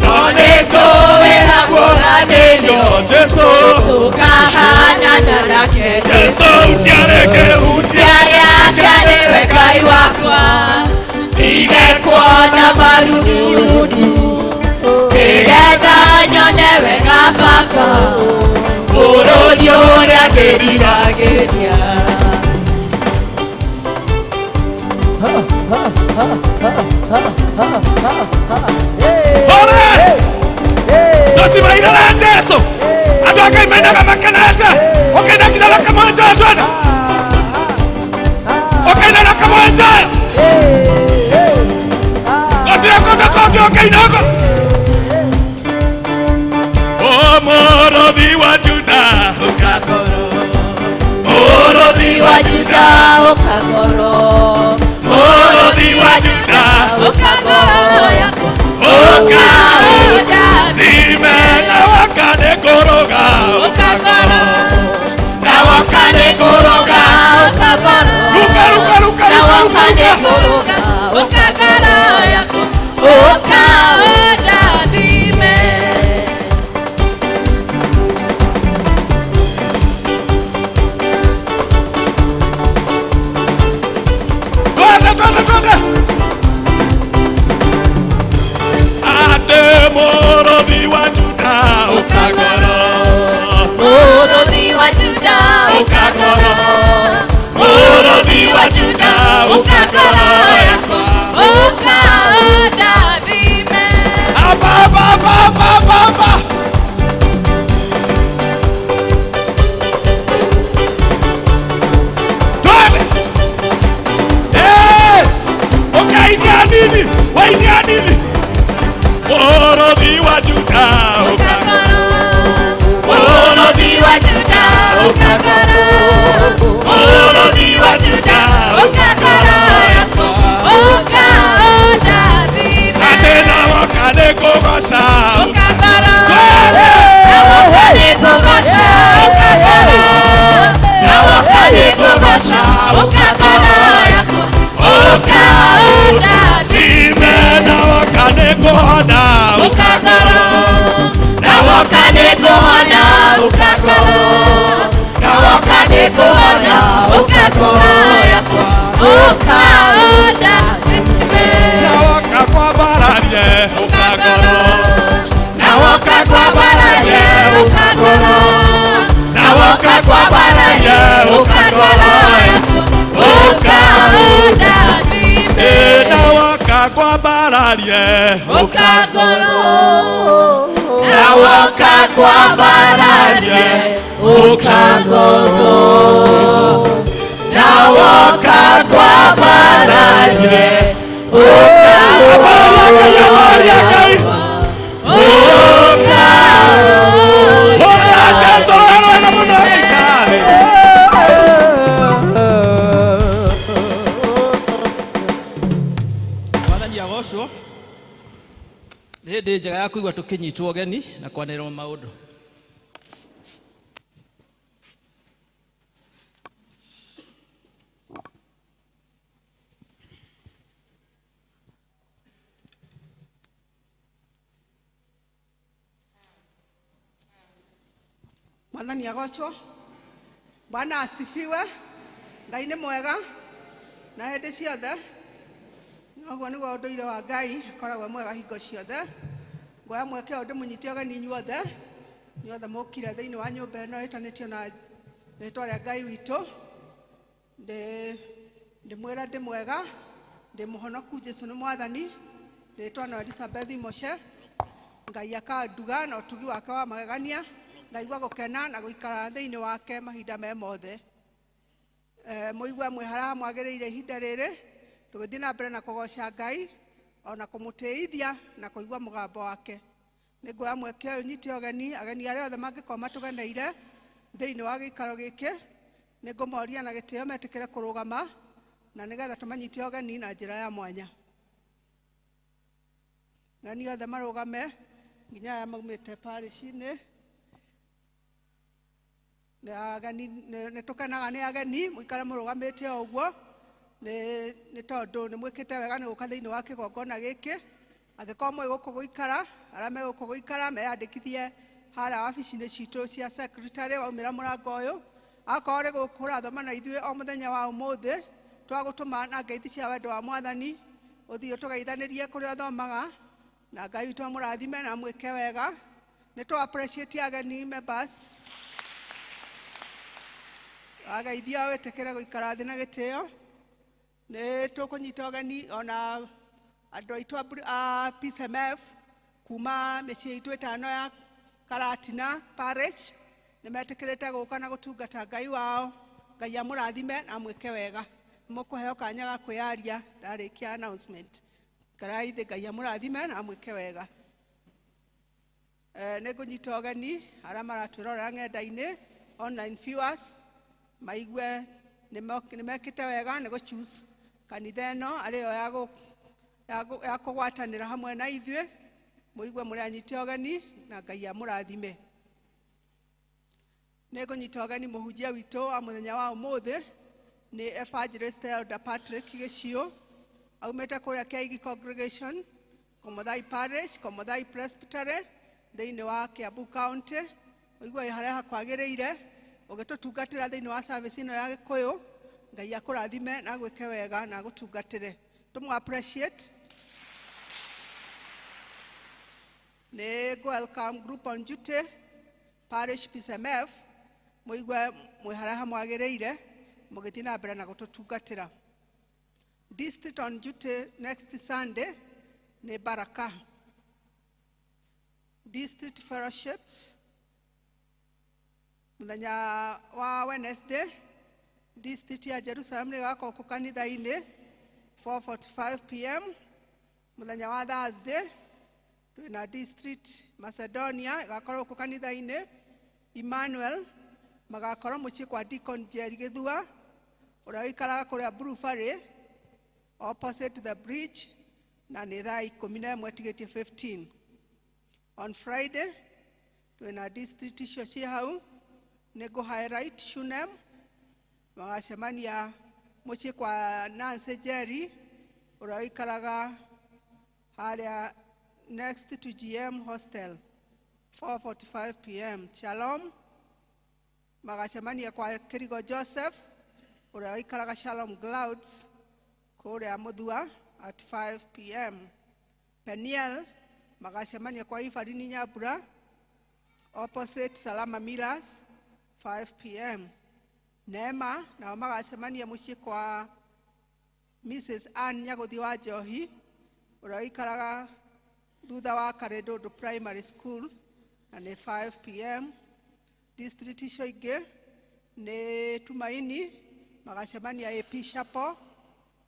B: No nĩtũĩ hakũranĩrio.
F: Jesu
B: Tũkahanana nake
F: Jesu utiarĩke
B: rĩake rĩwe Ngai wakwa. Ndikuona marundurundu. Nĩgetha nyone wega Baba. Bũrũri ũrĩa ndĩriragĩria.
F: Tũcimairana Jesu. Andũ a Ngai mainaga makenete. Ũkaina nginya na kamwenja twende. Ũkaina na kamwenja. Gũtirĩ kũndũ kũngĩ ũkaina ũguo. Mũrũthi wa Juda
B: Ũkagoro. Mũrũthi wa Juda ũkagoro.
F: Mũrũthi wa Juda
B: ũkagoro yakwa.
F: Ũkaũnda. Nimena wakane
B: kwambararia ukangoroya ukaundathime
H: na woka kwambararie
B: ukangoro na woka kwambararie ukangoro na woka kwambararie
D: Mwathani agocwo nĩ hĩndĩ njega ya kũigua tũkĩnyitwo ũgeni na kwanĩrĩrwo maũndũ.
G: Mwathani agocwo. Bwana asifiwe. Ngai nĩ mwega na hĩndĩ ciothe. Noguo nĩguo ũndũire wa Ngai akoragwo mwega hingo ciothe. Ngoya mweke ũndũ mũnyite ũgeni inyuothe. Inyuothe mũkire thĩinĩ wa nyũmba ĩno ĩtanĩtio na rĩĩtwa rĩa Ngai witũ. Ndĩmwĩra ndĩ mwega. Ndĩ mũhonoku Jesũ nĩ Mwathani. Rĩĩtwa no Elizabeth Moshe. Ngai akanduga na ũtugi wake wa magegania. Ngaigua gũkena na gũikara thĩinĩ wake mahinda me mothe. Mũigua mwĩhara mwagĩrĩire ihinda rĩrĩ. Tũgĩthiĩ na mbere na kũgoca Ngai ona kũmũtĩithia na kũigua mũgambo wake. Nĩngwoya mweke ũyũ nyite ũgeni ageni arĩa othe mangĩkorwo matũgeneire thĩinĩ wa gĩikaro gĩkĩ. Nĩngũmoria na gĩtĩo metĩkĩre kũrũgama na nĩgetha tũmanyite ũgeni na njĩra ya mwanya. Ageni othe marũgame nginya aya maumĩte parish-inĩ. Nĩtũkenaga nĩ ageni mũikare mũrũgamĩte o ũguo nĩ tondũ nĩ mwĩkĩte wega nĩ gũka thĩinĩ wa kĩgongona gĩkĩ. Angĩkorwo mwĩ gũkũ gũikara arĩa me gũkũ gũikara meyandĩkithie harĩa wabici-inĩ citũ cia secretary waumĩra mũrango ũyũ. Akorwo rĩ gũkũ ũrathoma na ithuĩ o mũthenya wa ũmũthĩ twagũtũma na ngeithi cia wendo wa Mwathani ũthiĩ tũgeithanĩrie kũrĩa ũthomaga na Ngai witũ amũrathime na mwĩke wega. Nĩ tũ appreciate ageni members. Ageithia wĩtĩkĩre gũikara thĩ na gĩtĩo. Nĩ tũkũnyita ũgeni ona andũ aitũ a PCMF kuma mĩciĩ itũ ĩtano ya Karatina Parish nĩ metĩkĩrĩte gũka na gũtungata Ngai wao. Ngai amũrathime na mwĩke wega. Mũkũheo kanya ga kwĩyaria ndarĩkia announcement. Karai thĩ Ngai amũrathime na mwĩke wega. Nĩ ngũnyita ũgeni arĩa maratwĩrorera ng'enda-inĩ online viewers. Maigue nĩ mekĩte wega nĩ gũ-choose kanitha ĩno arĩyo ya kũgwatanĩra hamwe na ithuĩ. Mũigue mũrĩ anyite ũgeni na Ngai amũrathime. Nĩ ngũnyita ũgeni mũhunjia witũ wa mũthenya wa ũmũthĩ nĩ Evangelist Elder Patrick Gĩciũ. Aumĩte kũrĩa Kĩaigi Congregation, Komuthai Parish, Komuthai Presbytery thĩinĩ wa Kiambu County. Mũigue harĩa hakwagĩrĩire ũgĩtũtungatĩra thĩinĩ wa service ĩno ya Gĩkũyũ. Ngai akũrathime na gwĩke wega na gũtungatĩre. Tũmũ appreciate. Nĩ welcome group on duty Parish PCMF. Mũigue mwĩhara hamwagĩrĩire mũgĩthiĩ na mbere na gũtũtungatĩra. District on duty next Sunday nĩ Baraka. District fellowships mũthenya wa Wednesday district ya Jerusalem nĩ gakorwo kũ kanitha-inĩ 4:45 p.m. Mũthenya wa Thursday twĩna district Macedonia gakorwo kũ kanitha-inĩ Emmanuel magakorwo mũciĩ kwa Deacon Jerry Gĩthua ũrĩa ũikaraga kũrĩa Blue Valley opposite the bridge na nĩ thaa 11 tigĩtie 15. On Friday twĩna district icio ciĩ hau nĩ highlight Shunem magacemania mũciĩ kwa Nancy Jerry ũrĩa ũikaraga harĩa next to GM Hostel 4:45 p.m. Shalom magacemania kwa Kirigo Joseph ũrĩa ũikaraga Shalom Clouds kũrĩa Mũthua at 5 p.m. Peniel magacemania kwa Ifarini Nyambura opposite Salama Millers 5 p.m. Neema na magacemania muciĩ kwa Mrs. Ann Nyaguthi wa Njohi ũrĩa ikaraga thutha wa Karedondo Primary School na nĩ 5 p.m. District icio ingĩ nĩ Tumaini magacemania AP Chapel,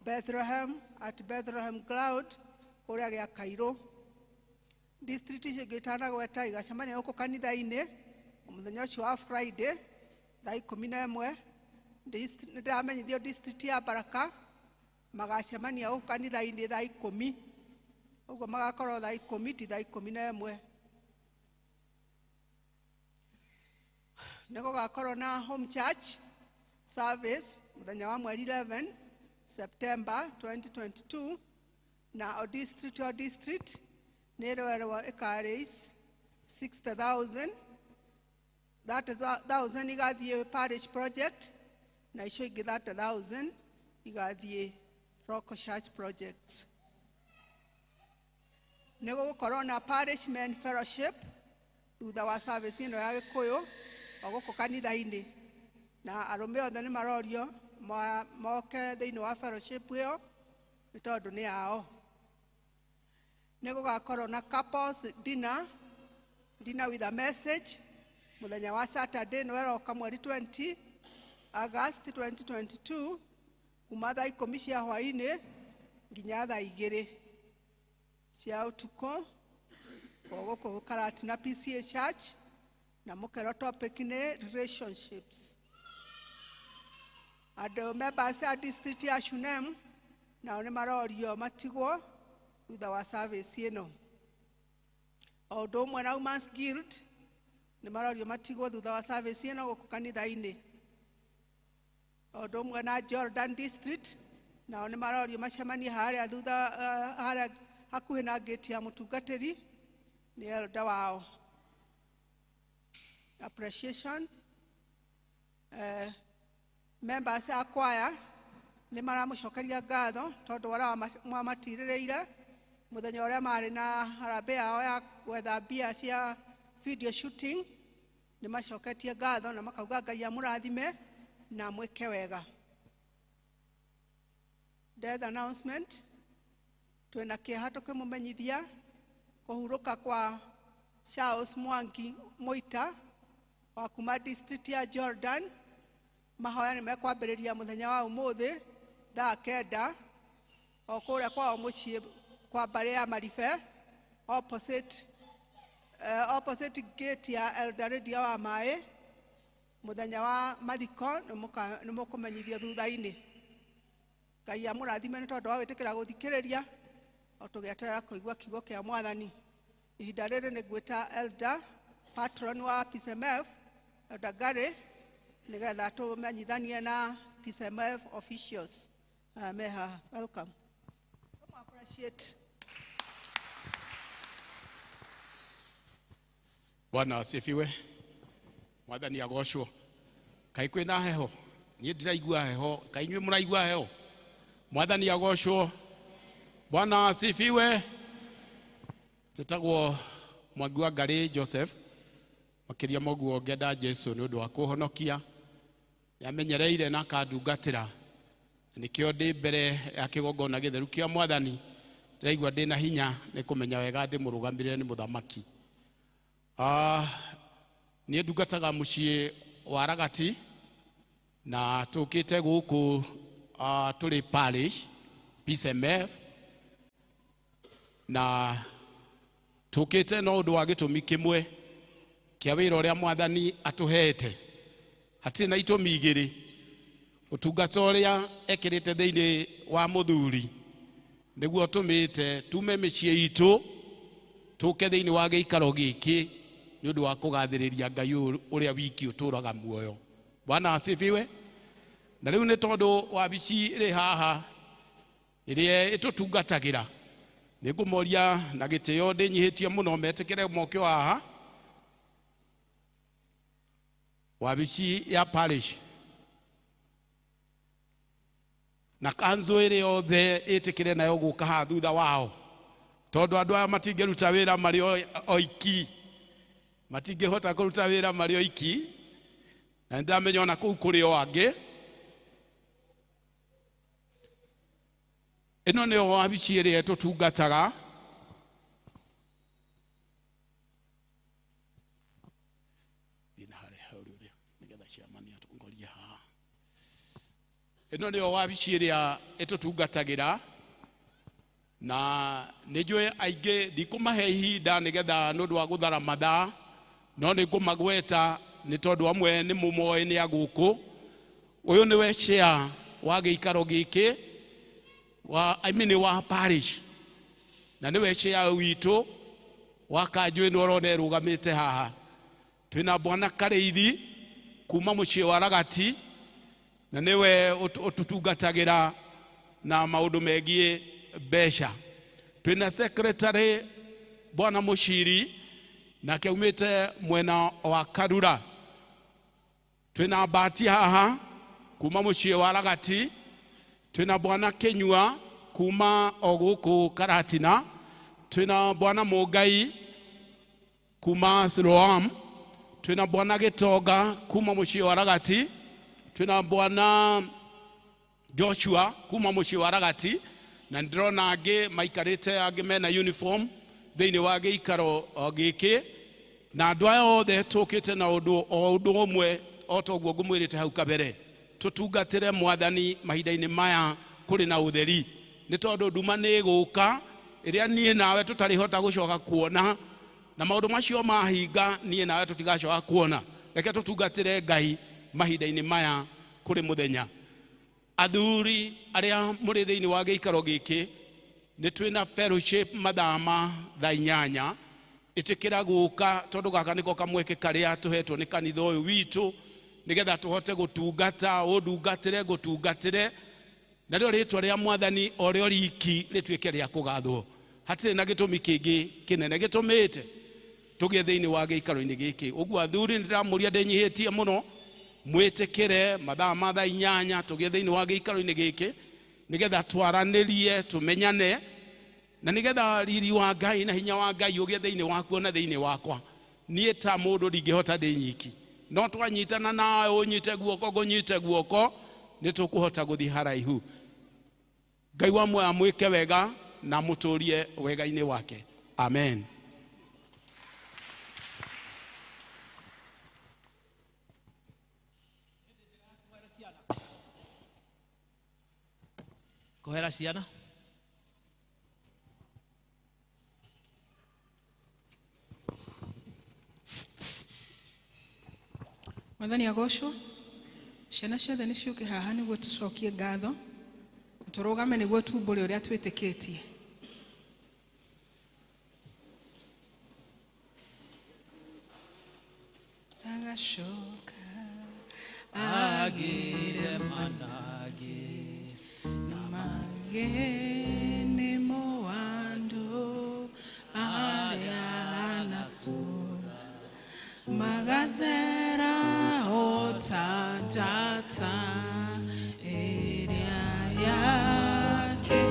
G: Bethlehem at Bethlehem Cloud kũrĩa gĩa Kairũ. District icio ingĩ itanagweta igacemania gũkũ kanitha-inĩ mũthenya ũcio wa Friday thaa 11. Nĩndĩramenyithio district ya Baraka magacemania gũkũ kanitha-inĩ thaa 10. Ũguo magakorwo thaa 10 ti thaa 11. Nĩgũgakorwo na home church service mũthenya wa mweri 11 September 2022 na o district nĩrwerwo ĩkarĩs 60,000. That is 1,000 igathiĩ parish project na icio ingĩ 30,000 igathiĩ local church projects. Nĩgũgũkorwo na parish men fellowship thutha wa service ĩno ya Gĩkũyũ o gũkũ kanitha-inĩ na arũme othe nĩ marorio moke thĩinĩ wa fellowship ĩyo nĩ tondũ nĩ ao. Nĩgũgakorwo na couples dinner with a message mũthenya wa Saturday nĩweroka mweri 20 August 2022 kuma thaa 10 cia hwaĩ-inĩ nginya thaa 2 cia ũtukũ gũkũ Karatina PCA Church na mũkero topic nĩ relationships. Andũ members a district ya Shunem nao nĩ marorio matigwo thutha wa service ĩno. O ũndũ ũmwe na Women's Guild nĩ marorio matigwo thutha wa service ĩno gũkũ kanitha-inĩ. O ũndũ ũmwe na Jordan district nao nĩ marorio macemanie harĩa thutha harĩa hakuhĩ na gate ya mũtungatĩri nĩ elder wao. Appreciation. Members a choir nĩ maramũcokeria ngatho tondũ wara mwamatirĩrĩire mũthenya ũrĩa marĩ na harambee yao ya gwetha mbia cia video shooting. Nĩ macoketie ngatho na makauga Ngai amũrathime na mwĩke wega. Death announcement. Twĩna kĩeha tũkĩmũmenyithia kũhurũka kwa Charles Mwangi Moita wa kuma district ya Jordan. Mahoya nĩ mekwambĩrĩria mũthenya wa ũmũthĩ thaa 9 o kũrĩa kwao mũciĩ kwa mbarĩ ya Maribe opposite gate ya Eldoret wa Maĩ. Mũthenya wa mathiko nĩ mũkũmenyithio thutha-inĩ. Ngai amũrathime nĩ tondũ wa gwĩtĩkĩra gũthikĩrĩria o tũgĩeterera kũigua kiugo kĩa Mwathani. Ihinda rĩrĩ nĩ ngwĩta elder patron wa PCMF Elder Gary nĩgetha tũmenyithanie na PCMF officials. Meha, welcome. Appreciate.
C: Bwana asifiwe. Mwathani agocwo. Kai kwĩna heho. Niĩ ndiraigua heho. Kai inyuĩ mũraigua heho. Mwathani agocwo. Bwana asifiwe. Tũtagwo Mwangi wa Ngari Joseph. Makĩria moguo ngenda Jesu nĩ ũndũ wa kũhonokia. Yamenyereire na akandungatĩra. Nĩkĩo ndĩ mbere ya kĩgongona gĩtheru kĩa Mwathani. Ndĩraigua ndĩ na hinya nĩ kũmenya wega ndĩ mũrũgamĩrĩre nĩ mũthamaki. Niĩ ndungataga mũciĩ wa Ragati na tũkĩte gũkũ tũrĩ parish PCMF na tũkĩte no ũndũ wa gĩtũmi kĩmwe kĩa wĩra ũrĩa Mwathani atũhete. Hatirĩ na itũmi igĩrĩ. Ũtungata ũrĩa ekĩrĩte thĩinĩ wa mũthuri nĩguo tũmĩte tume mĩciĩ itũ tũke thĩinĩ wa gĩikaro gĩkĩ nĩ ũndũ wa kũgathĩrĩria Ngai ũrĩa wiki ũtũraga muoyo. Bwana asifiwe. Na rĩu nĩ tondũ wabici ĩrĩ haha ĩrĩa ĩtũtungatagĩra nĩ ngũmoria na gĩtĩo ndĩnyihĩtie mũno metĩkĩre moke haha. Wabici ya parish na kanzo ĩrĩ yothe ĩtĩkĩre nayo gũka haha thutha wao tondũ andũ aya matingĩruta wĩra marĩ oiki. Matingĩhota kũruta wĩra marĩ oiki na ndamenya ona kuu kuri o angi ino ni o wabici iria tutungataga ino ni o wabici iria itutungatagira na nijue aige ndikumahe ihinda nigetha nundu wa guthara mathaa no ni ngumagweta ni tondu amwe ni mumoe ni aguku uyu niwe share wa giikaro giki wa wa parish na niwe share witu wa kanjui ni orone rugamite haha twina bwana Kareithi kuma mucii wa Ragati na niwe ututungatagira na maundu megie besha twina secretary bwana Mushiri na keumite mwena wa Karura twina Bati haha kuma mucii wa Ragati twina bwana Kenyua kuma oguku Karatina twina bwana Mugai kuma Siloam twina bwana Gitonga kuma mucii wa Ragati twina bwana Joshua kuma mucii wa Ragati na ndrona angi maikarite angi mena uniform thiini wa giikaro giki na andu aya othe tukite na undu umwe otoguo ngumwirite hau kabere tutungatire mwathani mahinda-ini maya kuri na utheri ni tondu nduma ni guka iria nie nawe tutarihota gucoka kuona na maundu macio mahinga nie nawe tutigacoka kuona reke tutungatire Ngai mahinda-ini maya kuri muthenya athuri aria muri thiini wa giikaro giki ni twina fellowship mathama thaa 8 itikira guka tondu gaka niko kamweke karia tuhetwo ni kanitha uyu witu nigetha tuhote gutungata udungatire gutungatire na rio ritwa ria mwathani orio riki ritwike ria kugathwo hatire na gitumi kingi kinene gitumite tugie thiini wa giikaro-ini giki uguo athuri ndiramuria ndinyihitie muno mwitikire mathama thaa 8 tugie thiini wa giikaro-ini giki nigetha twaranirie tumenyane na nigetha riri wa Ngai na hinya wa Ngai ugie thiini waku na thiini wakwa nie ta mundu ndingihota ndi nyiki no twanyitana nawe unyite guoko gunyite guoko ni tukuhota guthi haraihu Ngai wa mwe amwike wega na muturie wega-ini wake amen.
D: Kohera ciana
G: Mwathani agocwo ciana ciothe nĩ ciũke haha nĩguo tũcokie ngatho na tũrũgame nĩguo tumbũre ũrĩa twĩtĩkĩtie. Agacoka agĩre manage na magene moando arĩa anatura magathera otanjata ĩrĩa yake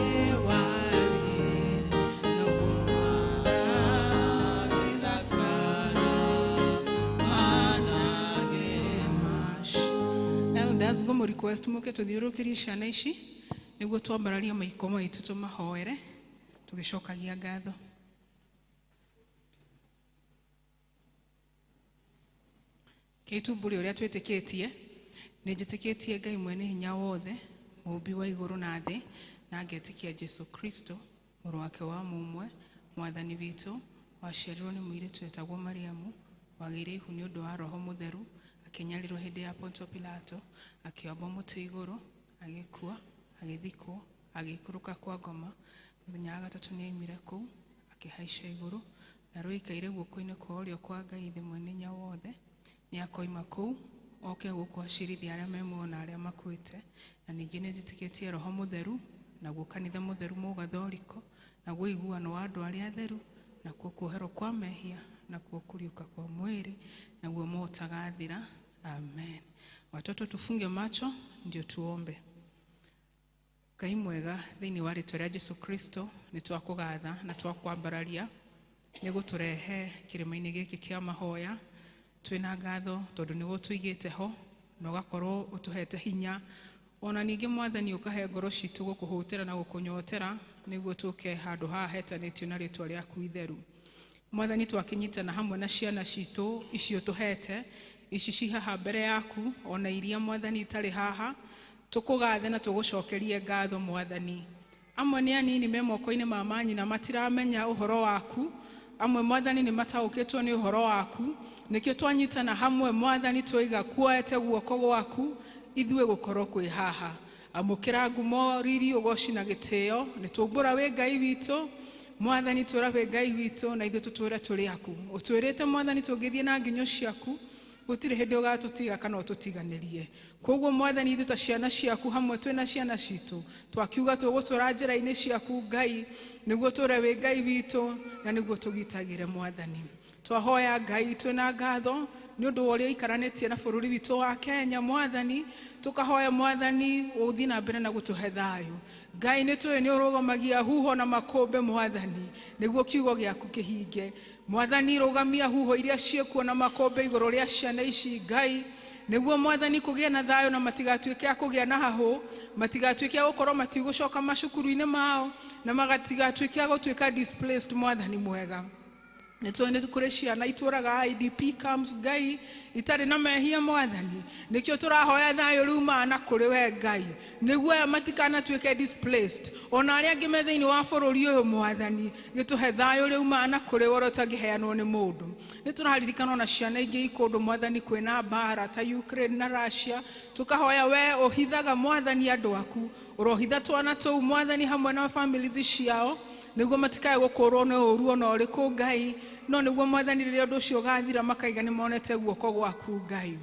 G: wari nũgũmagĩthakara manage mash. Elders go request mũke tũthiũrũkĩrie ciana ici nĩguo twambararie maiko maitũ tũmahoere tũgĩcokagia ngatho. Keitumbũri ũrĩa twĩtĩkĩtie nĩ njĩtĩkĩtie Ngai mwene hinya wothe mũũmbi wa igũrũ na thĩ na ngetĩkia Jesu Kristo mũrũ wake wa mũmwe mwathani witũ waciarirwo nĩ mũirĩtu wetagwo Mariamu wagĩire ihu nĩ ũndũ wa Roho Mũtheru akĩnyarĩrwo hĩndĩ ya Ponto Pilato akĩombwo mũtĩ igũrũ agĩkua agĩthikwo agĩikũrũka kwa ngoma mũthenya wa gatatũ nĩ aumire kũu akĩhaica igũrũ na rũikaire guoko-inĩ kwa ũrĩo kwa Ngai thĩ mwene hinya wothe nĩ akoima kũu oke gũkũ acirithia arĩa me muoyo na arĩa makuĩte na ningĩ nĩ njĩtĩkĩtie Roho Mũtheru naguo kanitha mũtheru mũgathoriko naguo iguano wa andũ arĩa atheru nakuo kuoherwo kwa mehia nakuo kuriuka kwa mwĩrĩ naguo motagathira amen. Watoto tufunge macho ndio tuombe. Ngai mwega thĩinĩ wa rĩtwa rĩa Jesu Kristo nĩ twakũgatha na twakwambararia nĩ gũtũrehe kĩrĩma-inĩ gĩkĩ kĩa mahoya twĩna ngatho tondũ nĩguo tũigĩte ho
I: na ugakorwo utuhete hinya ona ningi mwathani ukahe ngoro citu gukuhutira na gukunyotera niguo tuke handu haha hetanitio na ritwa riaku itheru. Mwathani twakinyitana hamwe na ciana citu icio tuhete ici cihaha mbere yaku ona iria mwathani itari haha tukugathe na tugucokerie ngatho mwathani. Amwe ni anini me moko-ini ma manyina matiramenya uhoro waku, amwe mwathani ni mataukitwo ni uhoro waku, nikio twanyitana hamwe mwathani twiga kuoete guoko gwaku ithue gukorwo kwi haha. Amukira ngumo riri ugoci na gitio ni tumbura we Ngai witu mwathani twira we Ngai witu na ithu tutwira turi aku. Utwirite mwathani tungithie na nginyo ciaku gutire hindi ugatutiga kana ututiganirie. Koguo mwathani ithu ta ciana ciaku hamwe twina ciana citu twakiuga tugutwara njira-ini ciaku Ngai niguo twire we Ngai witu na niguo tugitagire mwathani. Twahoya Ngai twina ngatho ni undu uria ikaranetie na bururi witu wa Kenya mwathani, tukahoya mwathani uthi na mbere na gutuhe thayu. Ngai ni twi ni urugomagia huho na makombe mwathani niguo kiugo giaku kihinge. Mwathani rugamia huho iria ciekuo na makombe iguru ria ciana ici Ngai niguo mwathani kugia na thayu na matigatuike akugia na hahu, matigatuike gukorwo matigucoka macukuru-ini mao na matigatuike gutuika displaced mwathani mwega. Nitwene tukure ciana ituraga IDP camps Ngai itari na mehia mwathani nikio turahoya thayo riu mana kuri we Ngai niguo matikana tuike displaced ona aria angi me thiini wa bururi uyu mwathani gituhe thayo riu mana kuri woro tangiheanwo ni mundu. Nituraririkana na ciana ingi ikundu mwathani kwina mbara ta Ukraine na Russia, tukahoya we ohithaga mwathani andu aku urohitha twana tou mwathani hamwe na families ciao niguo matikae gukorwo na uruo na uriku Ngai, no niguo mwathani riria undu ucio gathira makaiga ni monete guoko gwaku Ngai.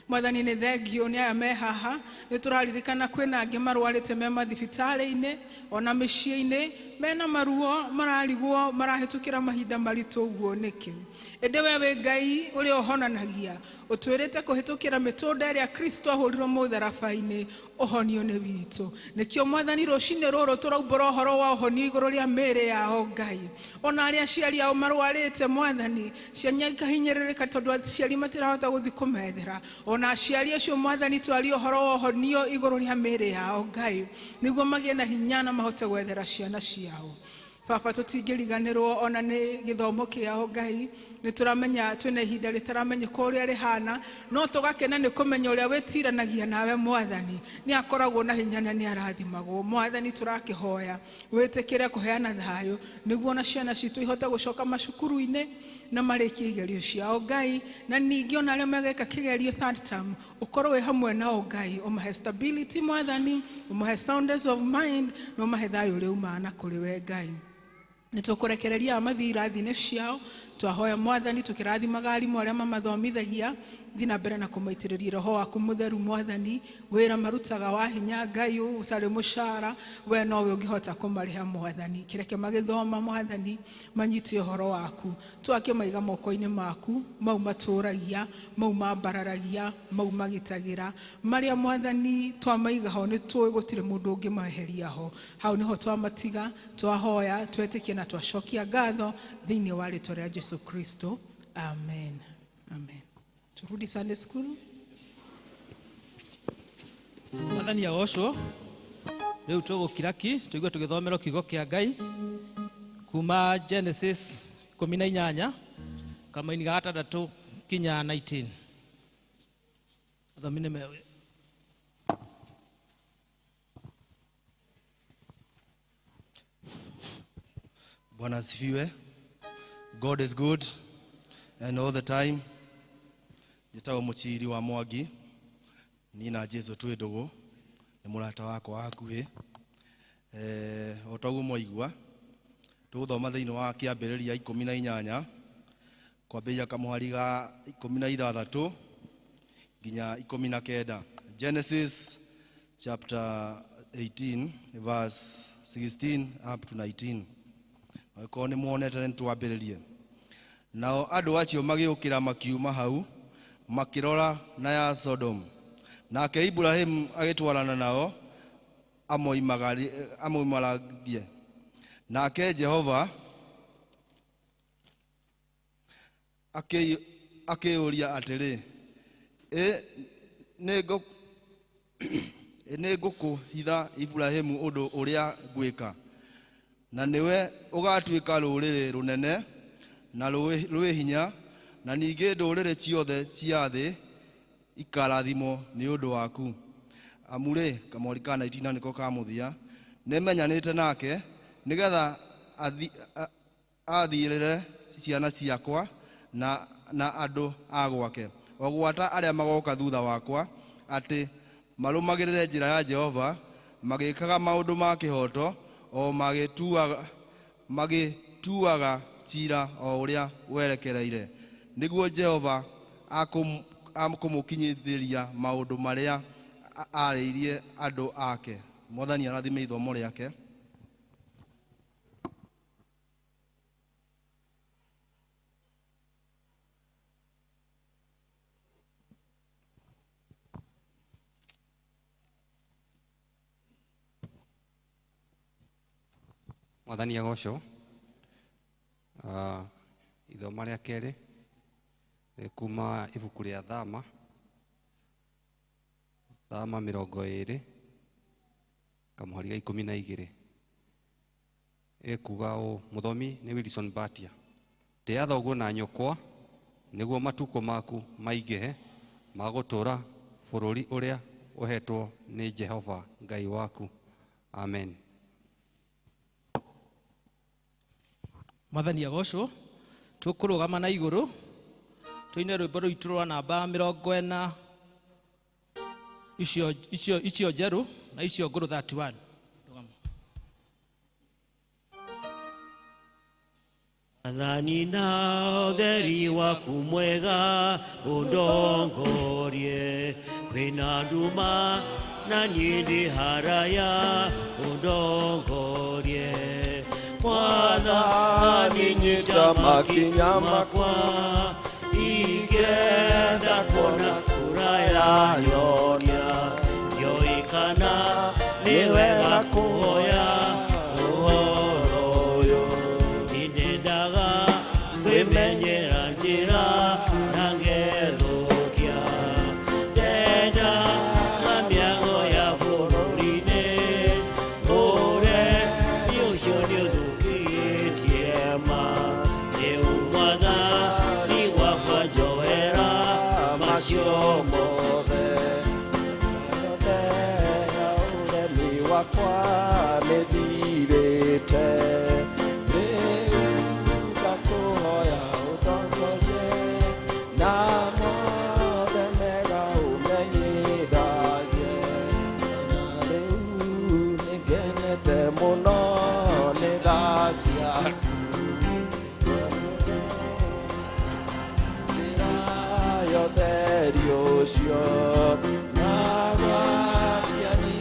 I: Mwathani ni thengio ni aya me haha nituraririkana kwina angi marwarite me mathibitari-ini ona micii-ini mena maruo mararigwo marahitukira mahinda maritu uguo niki. Ende we Ngai uri ohonanagia utwirite kuhitukira mitunda iria Kristo ahurirwo mutharabai-ini ohonio ni witu. Nikio mwathani rucini ruru turaumbura uhoro wa ohonio iguru ria miri yao Ngai. Ona aria aciari ao marwarite mwathani ciana ikahinyiririka tondu aciari matirahota guthi kumethera, ona aciari acio mwathani twari uhoro wa ohonio iguru ria miri yao Ngai niguo magie na hinya na mahote gwethera ciana ciao. Baba tutingiriganirwo ona ni githomo kiao Ngai, nituramenya twina ihinda ritaramenyeka uria rihana, no tugakena ni kumenya uria witiranagia nawe mwathani ni akoragwo na hinya na ni arathimagwo. Mwathani turakihoya witikire kuheana thayo niguo na ciana citu ihota gucoka macukuru-ini na marikie igerio ciao Ngai, na ningi ona aria mageka kigerio third term ukorwo we hamwe nao Ngai, umahe stability mwathani, umahe soundness of mind na umahe thayo riu mana kuri we Ngai. Nitukurekereria mathirathi-ini ciao twahoya mwathani tukirathimaga arimu aria mamathomithagia thina mbere na kumaitiriria roho waku mutheru mwathani, wira marutaga wa hinya Ngai utari mucara we nowe ungihota kumariha mwathani. Kireke magithoma mwathani manyite uhoro waku twake maiga moko-ini maku mau maturagia mau mambararagia mau magitagira maria mwathani twamaiga ho ni twi gutire mundu ungi maheria ho hau niho twamatiga twahoya twetikie na twacokia ngatho thiini wa ritwa ria Yesu Kristo, amen. Amen. Turudi Sunday school.
D: Mwathani agocwo riu tugukiraki tuigwe tugithomero kiugo kia Ngai kuma Genesis 18 kama-ini ga 6 kinya 19. Athamine mewe.
J: Bwana asifiwe. God is good and all the time. Njetago muchiri wa Mwangi ni na Jesu twi ndugu ni murata wakwa hakuhi otaguo mwaigua tuguthoma thiini wa kiambiriria 18 kwambia kamuhari ga 16 nginya 19. Genesis chapter 18 verse 16 up to 19. Ko ni muonete ntwambiririe. Nao andu acio magiukira makiuma hau makirora na ya Sodom, nake Ibrahim agitwarana nao amoimaragie. Nake Jehova akiuria atiri nĩ ngũkũhitha Ibrahimu ũndũ ũrĩa ngwĩka, na nĩwe ũgatuĩka rũrĩrĩ rũnene na rwĩ hinya, na ningĩ ndũrĩrĩ ciothe cia thĩ ikarathimwo nĩ ũndũ waku. Amurĩ kamori ka 19 nĩko kamũthia, nĩmenyanĩte nake nĩgetha athirĩre ciana ciakwa na andũ a gwake, o gwata arĩa magoka thutha wakwa, atĩ marũmagĩrĩre njĩra ya Jehova, magĩkaga maũndũ ma kĩhoto, o magĩtuaga cira o ũrĩa werekereire, nĩguo Jehova akũmũkinyithĩria maũndũ marĩa arĩirie andũ ake. Mwathani arathime ithomo rĩake.
K: Mwathani agocwo. Ithoma rĩa kerĩ kuma ibuku rĩa Thama 20 kamuhari ga 12 ekuga o muthomi nĩ Wilson Batia, tĩa thoguo na nyũkwa nĩguo matuko maku maingĩhe magũtũra bũrũri ũrĩa ũhetwo nĩ Jehova Ngai waku. Amen.
D: Mwathani agocwo. Tũkũrũgama na igũrũ tũine rwĩmbo rũitũ rwa namba 40 icio njerũ na icio ngũrũ 31.
B: Mwathani na ũtheri waku mwega ũndongorie, kwĩna nduma na niĩ ndĩ haraya ũndongorie. Mwathani nyita makinya makwa, ingĩenda kuona kũraya nyonia, ngĩoĩkana nĩ wega kũhoya ũhoro ũyũ. Nĩnyendaga kwĩmenyera njĩra na ngethũkia, ndenda mĩago ya bũrũri-inĩ ũrĩa ũcio nĩ ũthũkĩtie ma. Rĩu Mwathani wakwa njohera macio mothe, ũremi wakwa nĩthirĩte, rĩu ngakũhoya ũtongorie na mothe mega ũmenyithagie, na rĩu nĩngenete mũno nĩ tha ciaku. Theri ũcio na gwatia niĩ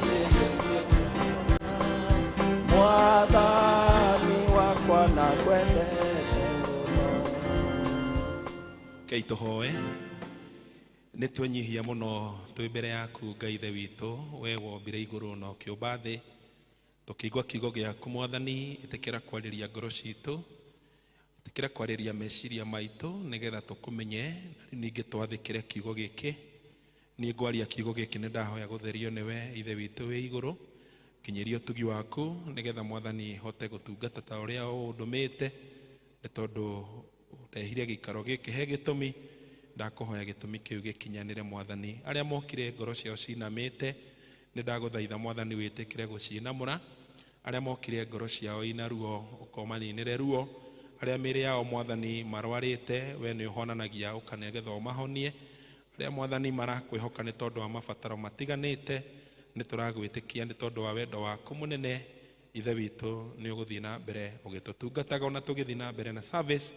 B: Mwathani wakwa na kwendete mũno.
L: Kei tũhoe. Nĩ twĩnyihia mũno twĩ mbere yaku Ngai ithe witũ, we wombire igũrũ na ũkĩũmba thĩ, tũkĩigua kiugo gĩaku Mwathani, ĩtĩkĩra kwarĩria ngoro citũ, ĩtĩkĩra kwarĩria meciria maitũ, nĩgetha tũkũmenye na ningĩ twathĩkĩre kiugo gĩkĩ. Niĩ ngwaria kiugo gĩkĩ nĩ ndahoya gũtherio nĩwe ithe witũ wĩ igũrũ, kinyĩria ũtugi waku, nĩgetha Mwathani hote gũtungata ta ũrĩa ũndũmĩte, nĩ tondũ ndehire gĩikaro gĩkĩ he gĩtũmi, ndakũhoya gĩtũmi kĩu gĩkinyanĩre Mwathani. Arĩa mokire ngoro ciao cinamĩte, nĩ ndagũthaitha Mwathani wĩtĩkĩre gũcinamũra. Arĩa mokire ngoro ciao ina ruo, ũkomaninĩre ruo. Arĩa mĩĩrĩ yao Mwathani marwarĩte, we nĩ ũhonanagia ũkanegetha ũmahonie. Arĩa Mwathani marakwĩhoka nĩ tondũ wa mabataro matiganĩte, nĩ tũragwĩtĩkia nĩ tondũ wa wendo waku mũnene. Ithe witũ nĩ ũgũthiĩ na mbere ũgĩtũtungataga ona tũgĩthiĩ na mbere na service,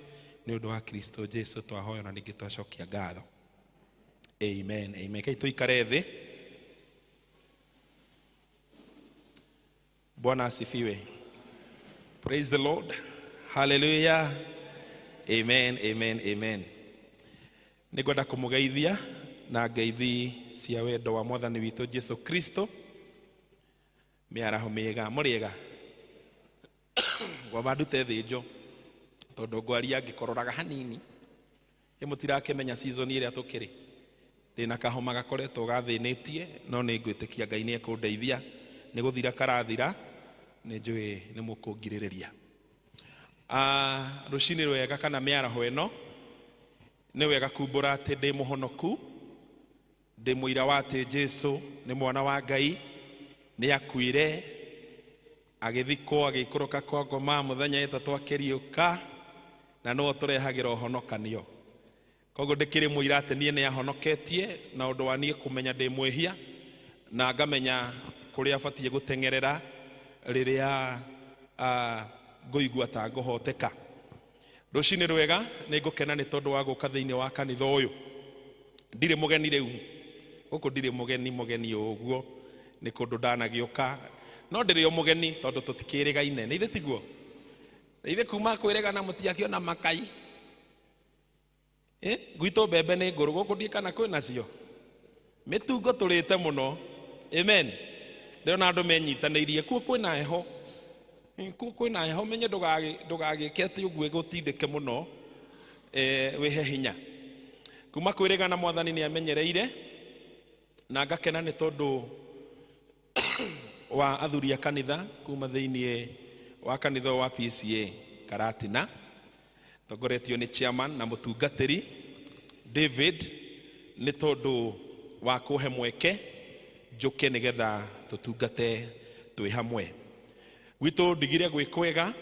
L: nĩ ũndũ wa Kristo Jesu twahoya na ningĩ twacokia ngatho. Amen, amen. Kei tũikare thĩ. Bwana asifiwe. Praise the Lord. Hallelujah. Amen, amen, amen. Nĩngwenda kũmũgeithia na ngeithi cia wendo wa Mwathani witũ Jesu Kristo. Mĩaraho mĩega, mũrĩega. Gwamba ndute thĩnjo tondũ ngwaria ngĩkororaga hanini. Mũtirakĩmenya season ĩrĩa tũkĩrĩ. ndina kahoma gakoretwo gathĩnĩtie no nĩ ngwĩtĩkia Ngai nĩ ekũndeithia nĩ gũthira karathira nĩ njũĩ nĩ mũkũngirĩrĩria. Rũcinĩ rwega kana mĩaraho ĩno nĩ wega kumbũra atĩ ndĩ mũhonoku, ndĩ mũira wa atĩ Jesũ nĩ mwana wa Ngai, nĩ akuire agĩthikwo agĩikũrũka kwa ngoma mũthenya ĩtatũ akĩriũka na no tũrehagĩra ũhonokanio. Koguo ndĩkĩrĩ mũira atĩ niĩ nĩ ahonoketie na ũndũ wa niĩ kũmenya ndĩ mwĩhia na ngamenya kũrĩa batiĩ gũteng'erera rĩrĩa ngũigua ta ngũhoteka. Rũcinĩ rwega nĩ ngũkena nĩ tondũ wa gũka thĩinĩ wa kanitha ũyũ. Ndirĩ mũgeni rĩu, gũkũ ndirĩ mũgeni ũguo, nĩ kũndũ ndanagĩũka, no ndĩrĩ o mũgeni tondũ tũtikĩrĩgaine. Nĩ ithe tiguo? Nĩ ithe kuma kwĩrĩgana mũtiakĩona makai? Gwitũ mbembe nĩ ngũrũ, gũkũ ndiĩ kana kwĩ nacio? Mĩtungo tũrĩte mũno. Amen. Ndĩrona andũ menyitanĩirie, kuo kwĩna heho. Kuo kwĩna heho, menye ndũgagĩke atĩ ũguo gũtindĩke mũno, wĩhe hinya. Kuma kwĩrĩgana Mwathani nĩ amenyereire na ngakena nĩ tondũ wa athuri a kanitha kuma thĩinĩ wa kanitha wa PCA Karatina, tongoretio nĩ chairman na mũtungatĩri David, nĩ tondũ wa kũhe mweke njũke nĩgetha tũtungate twĩ hamwe. Gwitũ ndigire gwĩ kwega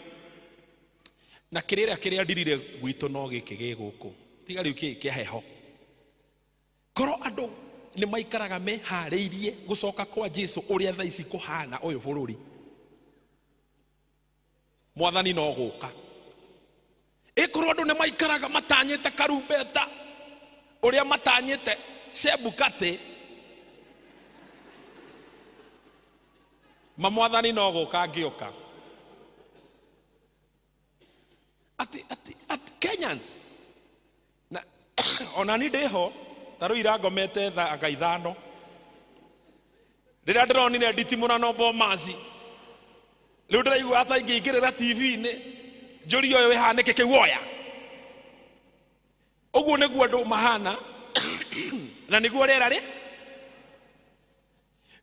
L: na kĩrĩa ndirire gwitũ no gĩkĩ gĩ gũkũ, tiga rĩu kĩa heho. Korwo andũ nĩ maikaraga meharĩirie gũcoka kwa Jesũ ũrĩa thaa ici kũhana ũyũ bũrũri, Mwathani no gũka. Ĩkorwo andũ nĩ maikaraga matanyĩte karumbeta ũrĩa matanyĩte Chebukati, Mwathani no gũka angĩũka. Ati Kenyans na ona ni ndĩho tarũ irangomete anga ithano rĩrĩa ndĩronire nditimũrano Bomazi, rĩu ndĩraigua hata ingĩingĩrĩra TV-inĩ njũri ũyũ ĩhanĩke kĩguoya. Ũguo nĩguo andũ mahana na nĩguo rĩera rĩ.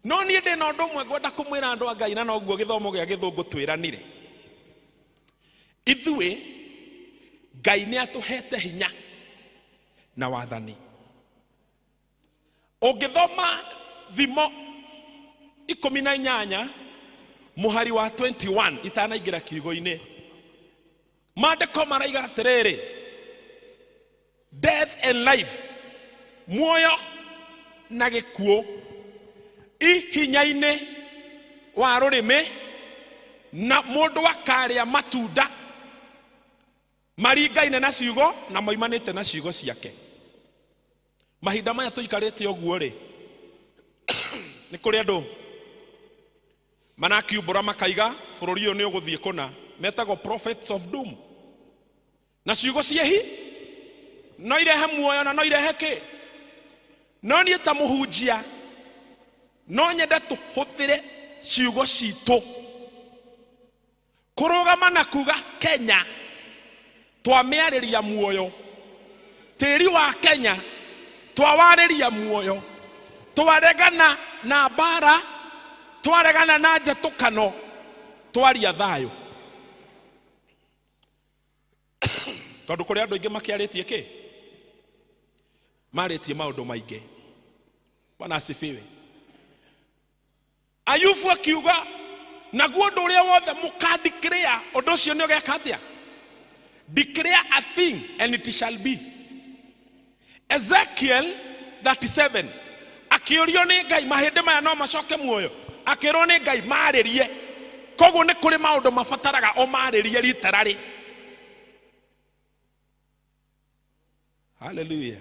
L: No niĩ ndĩ na ũndũ ũmwe ngwenda kũmwĩra andũ a Ngai, na noguo gĩthomo gĩa Gĩthũngũ twĩranire. Ithuĩ Ngai nĩ atũhete hinya na wathani. Ũngĩthoma Thimo 18 mũhari wa 21 itanaingĩra kiugo-inĩ, maandĩko maraiga atĩrĩrĩ, death and life, muoyo na gĩkuũ hinya-inĩ wa rũrĩmĩ, na mũndũ akarĩa matunda maringaine na ciugo na moimanĩte na ciugo ciake. Mahinda maya tũikarĩte ũguo rĩ, nĩ kũrĩ andũ manakiumbũra makaiga bũrũri ũyũ nĩ ũgũthiĩ kũna, metagwo prophets of doom, na ciugo ciehi no irehe muoyo na no irehe kĩ. No niĩ ta mũhunjia no nyende tũhũthĩre ciugo citũ kũrũgama na kuga Kenya twamĩarĩria muoyo, tĩri wa Kenya twawarĩria muoyo, twaregana na mbara, twaregana na njatũkano, twaria thayũ. Tondũ kũrĩ andũ aingĩ makĩarĩtie kĩ? Marĩtie maũndũ maingĩ. Bwana asifiwe. Ayubu akiuga naguo ũndũ ũrĩa wothe mũkandeclare ũndũ ũcio nĩ ũgeka atĩa? Declare a thing and it shall be. Ezekiel 37 akĩũrio nĩ Ngai mahĩndĩ maya no macoke muoyo, akĩrwo nĩ Ngai marĩrie. Koguo nĩ kũrĩ maũndũ mabataraga o marĩrie literally. Hallelujah.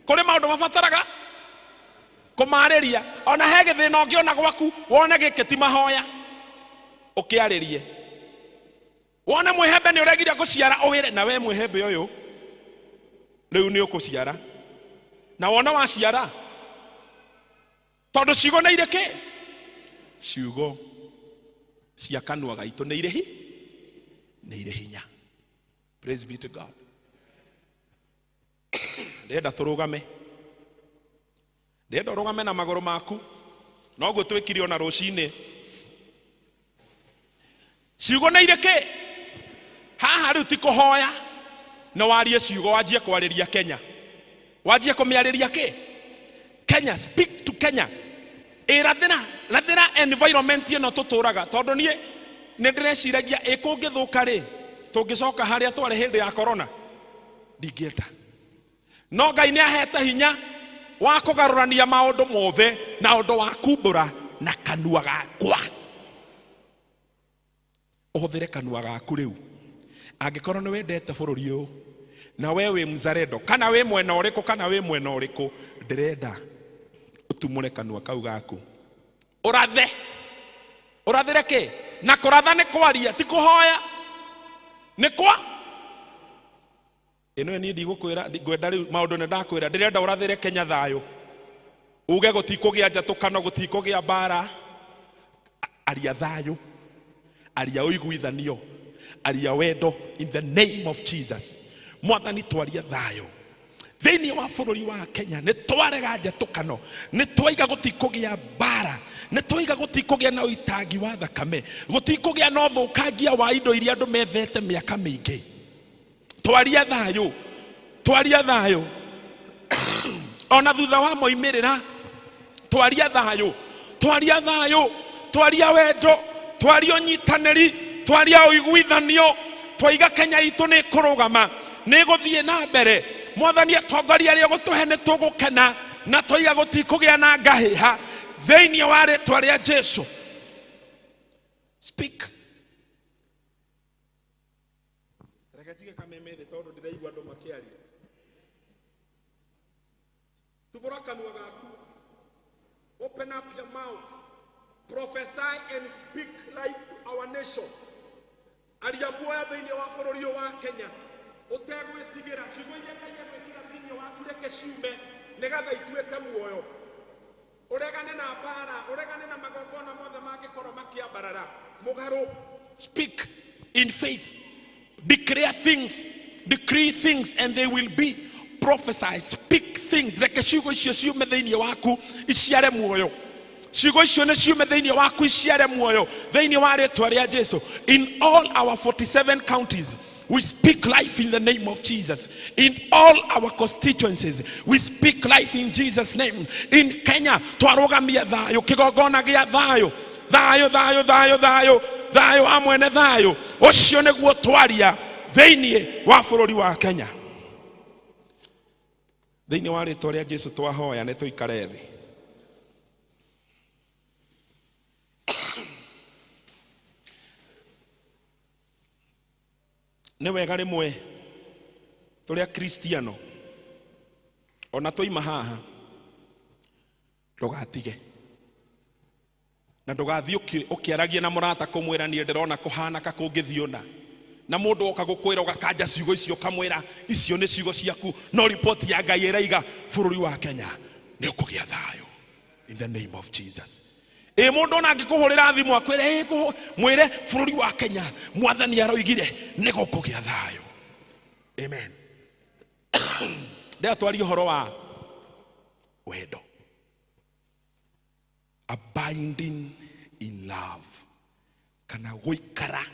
L: Kũrĩ maũndũ mabataraga kũmarĩria. Ona he gĩthĩna ũngĩona gwaku wone gĩkĩ ti mahoya, ũkĩarĩrie. Wone mwĩhembe nĩ ũregiria gũciara ũwĩre na we mwĩhembe ũyũ rĩu nĩ ũkũciara. Na wona waciara tondũ ciugo nĩ irĩkĩ? Ciugo cia kanua gaitũ nĩ irĩ hinya. Praise be to God. Ndĩrenda tũrũgame ndendo rugame na maguru maku no guo twikire ona rucini ciugo na ireke haha riu ti kuhoya na warie ciugo wajie kwariria Kenya wajie kumiariria Kenya speak to Kenya rathira environment ino tuturaga tondu nie nindireciragia ikungithuka ri tungicoka haria twari hindi ya corona ndingienda no Ngai ni ahete hinya wa kugarurania maundu mothe na undu wa kumbura na kanua gakwa uhuthire kanua gaku riu angikorwo ni wendete bururi uyu na we wi mzalendo kana we mwena uriku kana we mwena uriku ndirenda utumure kanua kau gaku urathire ki na kuratha ni kwaria ti kuhoya ni kwa ino ni ndigukwira ngwenda riu maundu ni ndakwira ndirenda urathire Kenya thayo uge gutikugia njatukano gutikugia mbara aria thayo aria uiguithanio aria wendo in the name of Jesus mwathani twaria thayo thiini wa bururi wa Kenya ni twarega njatukano ni twaiga gutikugia mbara ni twaiga gutikugia na uitangi wa thakame gutikugia no thukangia wa indo iria andu methete miaka mingi twaria thayo ona thutha wa moimirira twaria thayo twaria wendo twaria unyitaniri twaria uiguithanio twaiga Kenya itu ni kurugama ni guthie na mbere mwathani atongoria ria gutuhe ni tugukena na twaiga gutikugia na ngahiha thiini wa ritwa ria Jesu speak rekatige kamemere tondu ndiraigua andu makiaria tubura kanua gaku open up your mouth prophesy and speak life to our nation aria muoya thiini wa bururi wa Kenya utegwitigira ciugo iria Ngai egwikira thiini waku reke ciume nigatha ituite muoyo uregane na mbara uregane na magongona mothe mangikorwo makiambarara mugaru speak in faith declare things decree things and they will be prophesy speak things reke ciugo icio ciume thiini waku iciare muoyo ciugo icio ni ciume thiini waku iciare muoyo thiini wa ritwa ria Jesu in all our 47 counties we speak life in the name of Jesus. In all our constituencies, we speak life in Jesus' name. In Kenya, twarugamia thayo, kigogona gia thayo, thayo amwene thayo. Ucio niguo twaria thiini wa bururi wa Kenya. Thiini wa ritwa ria Jesu twahoya ne tuikare thi. Ni wega rimwe turia Kristiano ona toima haha ndugatige na ndugathie ukiaragia na murata kumwira ni ndirona kuhana ka kungithiona na mundu oka gukwira ugakanja ciugo icio kamwira icio ni ciugo ciaku no report ya Ngai iraiga bururi wa Kenya ni ukugia thayo in the name of Jesus. Mundu ona angikuhurira thimu akwire mwire bururi wa Kenya mwathani aroigire ni gukugia thayo. Amen. Ndia twari uhoro wa wendo, abiding in love, kana guikara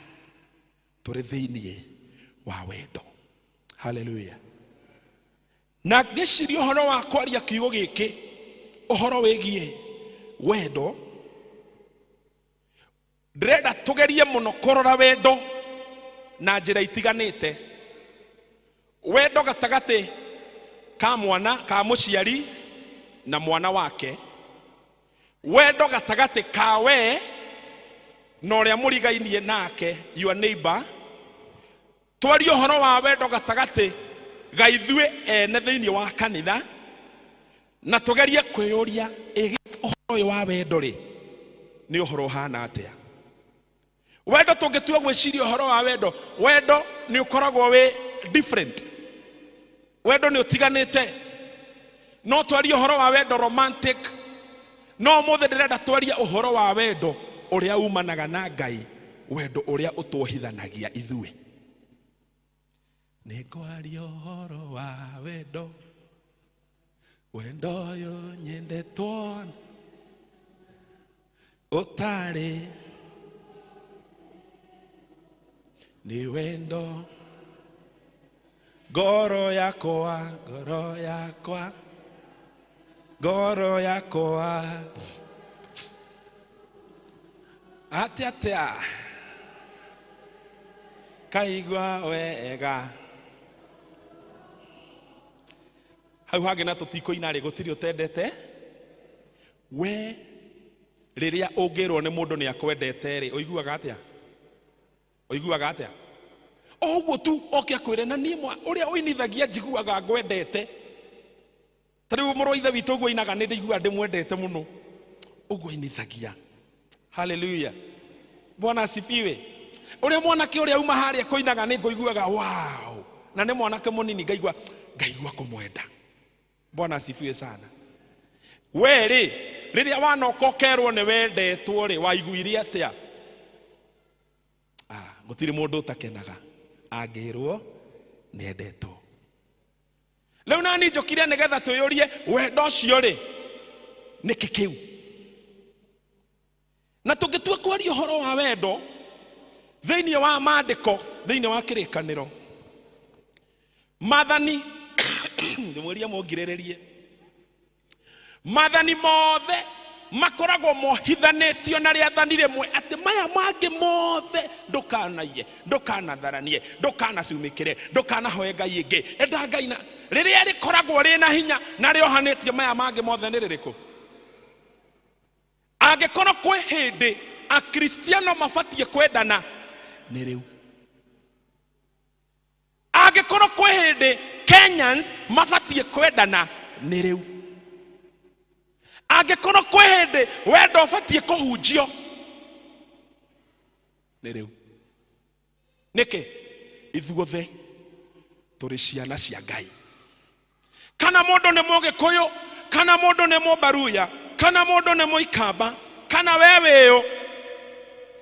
L: turi thiini wa wendo. Hallelujah. Na ngiciria uhoro wa kwaria kiugo giki uhoro wigie wendo ndirenda tugerie muno kurora wendo na njira itiganite. Wendo gatagati ka mwana ka muciari na mwana wake, wendo gatagati ka we na uria murigainie nake your neighbor. Twari uhoro wa wendo gatagati ga ithue ene thiini wa kanitha na tugerie kwiyuria uhoro wa wendo ri ni uhoro hana atia. Wendo tungitua gwiciria uhoro wa wendo ni ukoragwo we different. Wendo ni utiganite. No twari uhoro wa wendo romantic, no mothe ndirenda twaria uhoro wa wendo uria umanaga na Ngai, wendo uria utuhithanagia ithue. Ni kwaria uhoro wa wendo wendo yo nyendetwo utari ni wendo ngoro yakwa atia kaigwa wega hau hange na tutikoina ri gutiri utendete we riria ungirwo ni mundu ni akwendete ri uiguaga atia oguo tu okia kwire na nie mwa uria uinithagia njiguaga ngwendete tariu muru ithe witu uguo inaga ni ndigua ndimwendete muno uguo inithagia. Hallelujah, Bwana asifiwe. Uria mwanake uria uma haria koinaga ni ngoiguaga wow, na ni mwanake munini ngaigua kumwenda. Bwana asifiwe sana. Weri riria wanokokerwo ni wendetwo ri waiguire atia? Gutiri mundu utakenaga angirwo ni endetwo. Leo nani njokire nigetha tuyurie wendo ucio ri niki kiu. Na tungitua kwaria uhoro wa wendo thiini wa maandiko, thiini wa kirikaniro, mathani ndimweria mongiriririe mathani mothe makoragwo mohithanitio na riathani rimwe ati maya mangi mothe ndukanaie, ndukanatharanie, ndukanacumikire, ndukanahoe ngai ingi, enda ngai na riria rikoragwo rina hinya na riohanitio maya mangi mothe ni ririku? Angikorwo kwi hindi akristiano mabatie kwendana ni riu. Angikorwo kwi hindi Kenyans mabatie kwendana ni riu. Angikorwo kwi hindi wendo ubatie kuhunjio ni riu. Niki ithuothe turi ciana cia Ngai. Kana mundu ni Mugikuyu, kana mundu ni Mubaruya, kana mundu ni Muikamba, kana wewe yo,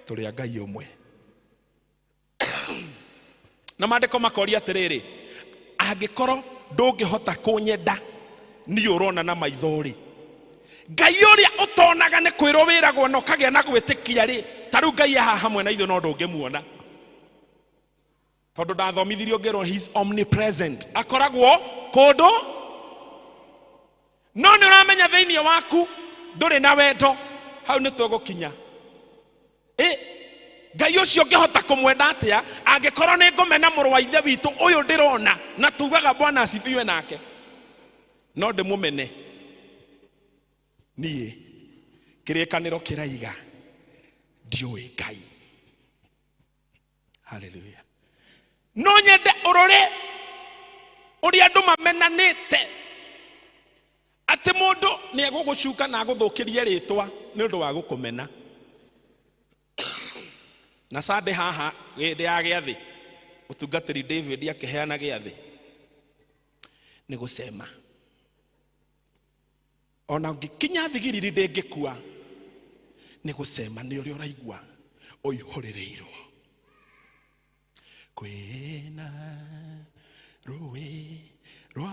L: turi a Ngai umwe. Na maandiko makoria atiriri, angikorwo ndungihota kunyenda ni urona na maithori, Ngai uria utonaga ni kwirwo wiragwo no kagia na gwitikia ri, taru Ngai aha hamwe na ithu no ndungimuona. Tondu ndathomithirio ngirwo he's omnipresent, akoragwo kundu. No ni uramenya thiini waku nduri na wendo, hau ni tugukinya. Ngai ucio ngihota kumwenda atia angikorwo ni ngumena muru wa ithe witu uyu ndirona na tugaga Bwana asifiwe nake, no ndimumene nie kirikaniro kiraiga ndiui Ngai. Hallelujah. No nyende urore uria andu mamenanite ati mundu ni egugucuka na aguthukirie ritwa ni undu wa gukumena. Na sande haha gindi ya giathi utungatiri David akiheana giathi ni gusema ona ngikinya thigiriri ndingikua ni gusema ni uri uraigua uihurireirwo kwina ruwi rwa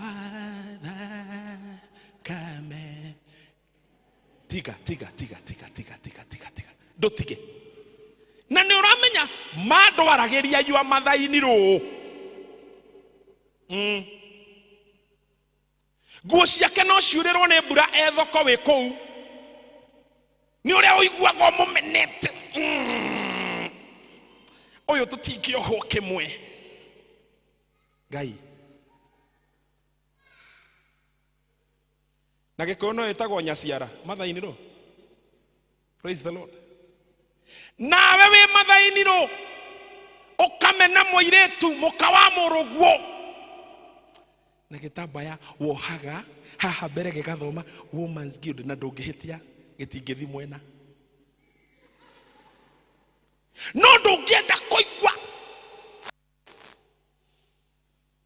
L: thakame. Tiga ndutige. Na ni uramenya mandu arageria yua mathaini ru nguo ciake no ciurirwo ni mbura ethoko wi kuu, ni uria uiguaga mumenete uyu tutingiohwo kimwe. Ngai na gikuyu no itagwo nyaciara mathaini ru. Praise the Lord. Nawe wi mathaini ru ukamena muiretu mukawa muruguo na gitambaya wohaga haha mbere gigathoma Women's Guild na ndungihitia gitingithi mwena, no ndungienda kuigua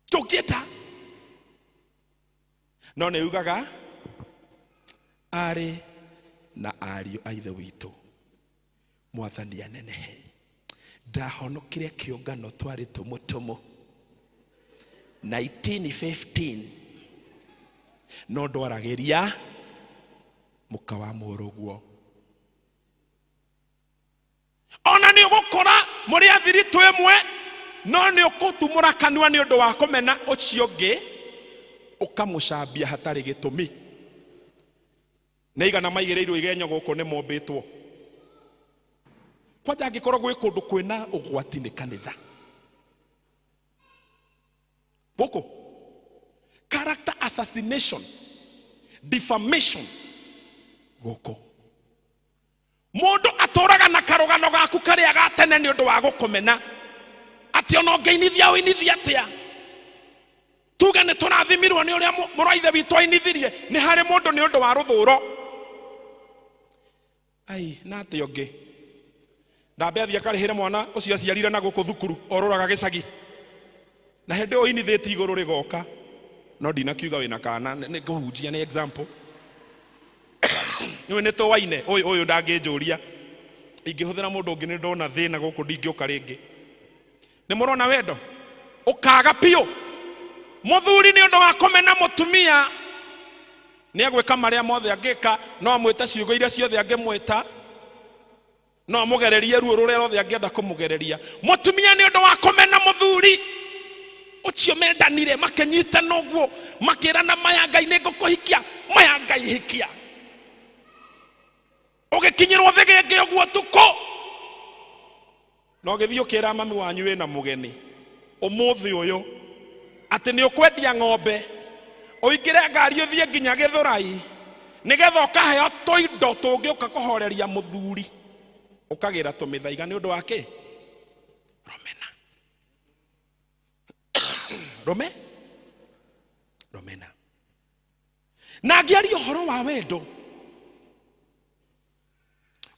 L: ndungienda no ni ugaga ari na ariu a ithe witu Mwathani anenehe ndahonokire kiungano twari tumutumu 1915 no ndwarageria muka wa muruguo. Ona ni ugukora muri athiritu emwe no ni ukutumura kanua ni undu wa kumena ucio ngi ukamucambia hatari gitumi. Neigana maigireirwo igenyo guku ni mombitwo kwanja angikorwo gwi kundu kwina ugwati ni kanitha guku. Character assassination, defamation guku. Mundu aturaga na karugano gaku karia gatene ni undu wa gukumena ati ono ngeinithia winithia atia. Tuga ni turathimirwo ni uria muraithe witu ainithirie ni hari mundu ni undu wa ruthuro. Ai na ati ongi ndambe athia karihire mwana ucio aciarire na guku thukuru oruraga gicagi na hende o inithiti iguru rigoka no ndinakiuga wina kana ni kuhunjia ni example. Niwe neto waine oyo ndanginjuria ingihuthira mundu ungi ni ndona thina guku ndingiuka ringi. Ni murona wendo ukaga pio. Muthuri ni undu wa kumena mutumia ni agwika maria mothe angika no amwita ciugo iria ciothe angimwita no amugererie ruo ruria rothe angienda kumugereria. Mutumia ni undu wa kumena muthuri ucio mendanire makenyitana uguo makirana maya Ngai ni ngukuhikia maya Ngai hikia. Ugikinyirwo thigenge uguo tuko no githio kira mami wanyu wina mugeni umuthi uyu ati ni ukwendia ng'ombe uingire ngari uthie nginya Githurai nigetha ukaheo toindo tungiuka kuhoreria muthuri ukagira tumithaiga ni undu wake romena romena na ngiari uhoro wa wendo.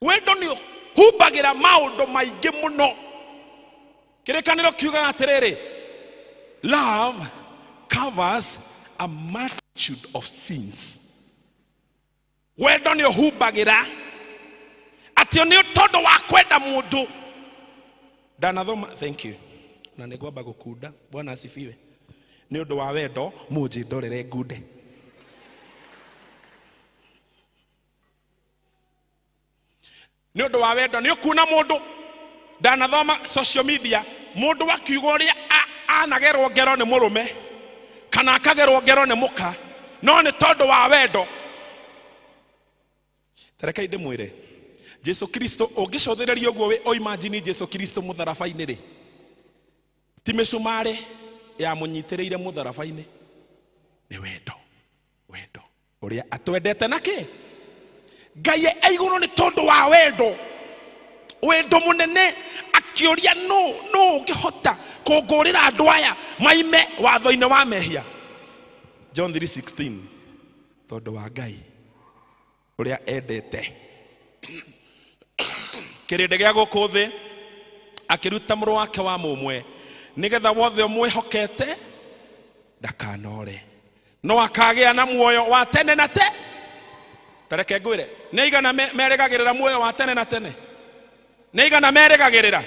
L: Wendo ni hubagira maundu maingi muno. Kirikaniro kiuga atiriri, love covers a multitude of sins. Wendo ni hubagira ati ni tondu wa kwenda mundu ndanathoma. Thank you na nigwamba gukunda. Bwana asifiwe. Ni undu wa wendo munji ndorere ngude. Ni undu wa wendo ni ukuna mundu ndanathoma social media mundu wa kiugo ria anagerwo ngero ni murume kana akagerwo ngero ni muka no ni tondu wa wendo. Tereka inde mwire Jesu Kristo ungicothereria uguo we o imagine Jesu Kristo mutharabaini ri ti micumari ya munyitireire mutharabaini ni wendo uria atwendete naki Ngai eiguru ni tondu wa wendo munene akioria no ungihota kungurira andu aya maime watho-ini wa mehia. John 3:16 tondu wa Ngai uria endete kirinde gia guku thi akiruta muru wake wa mumwe nigetha wothe mwihokete ndakanore no akagia na muoyo wa tene na te. Tareke ngwire neigana meregagirira muoyo wa tene na tene, neigana meregagirira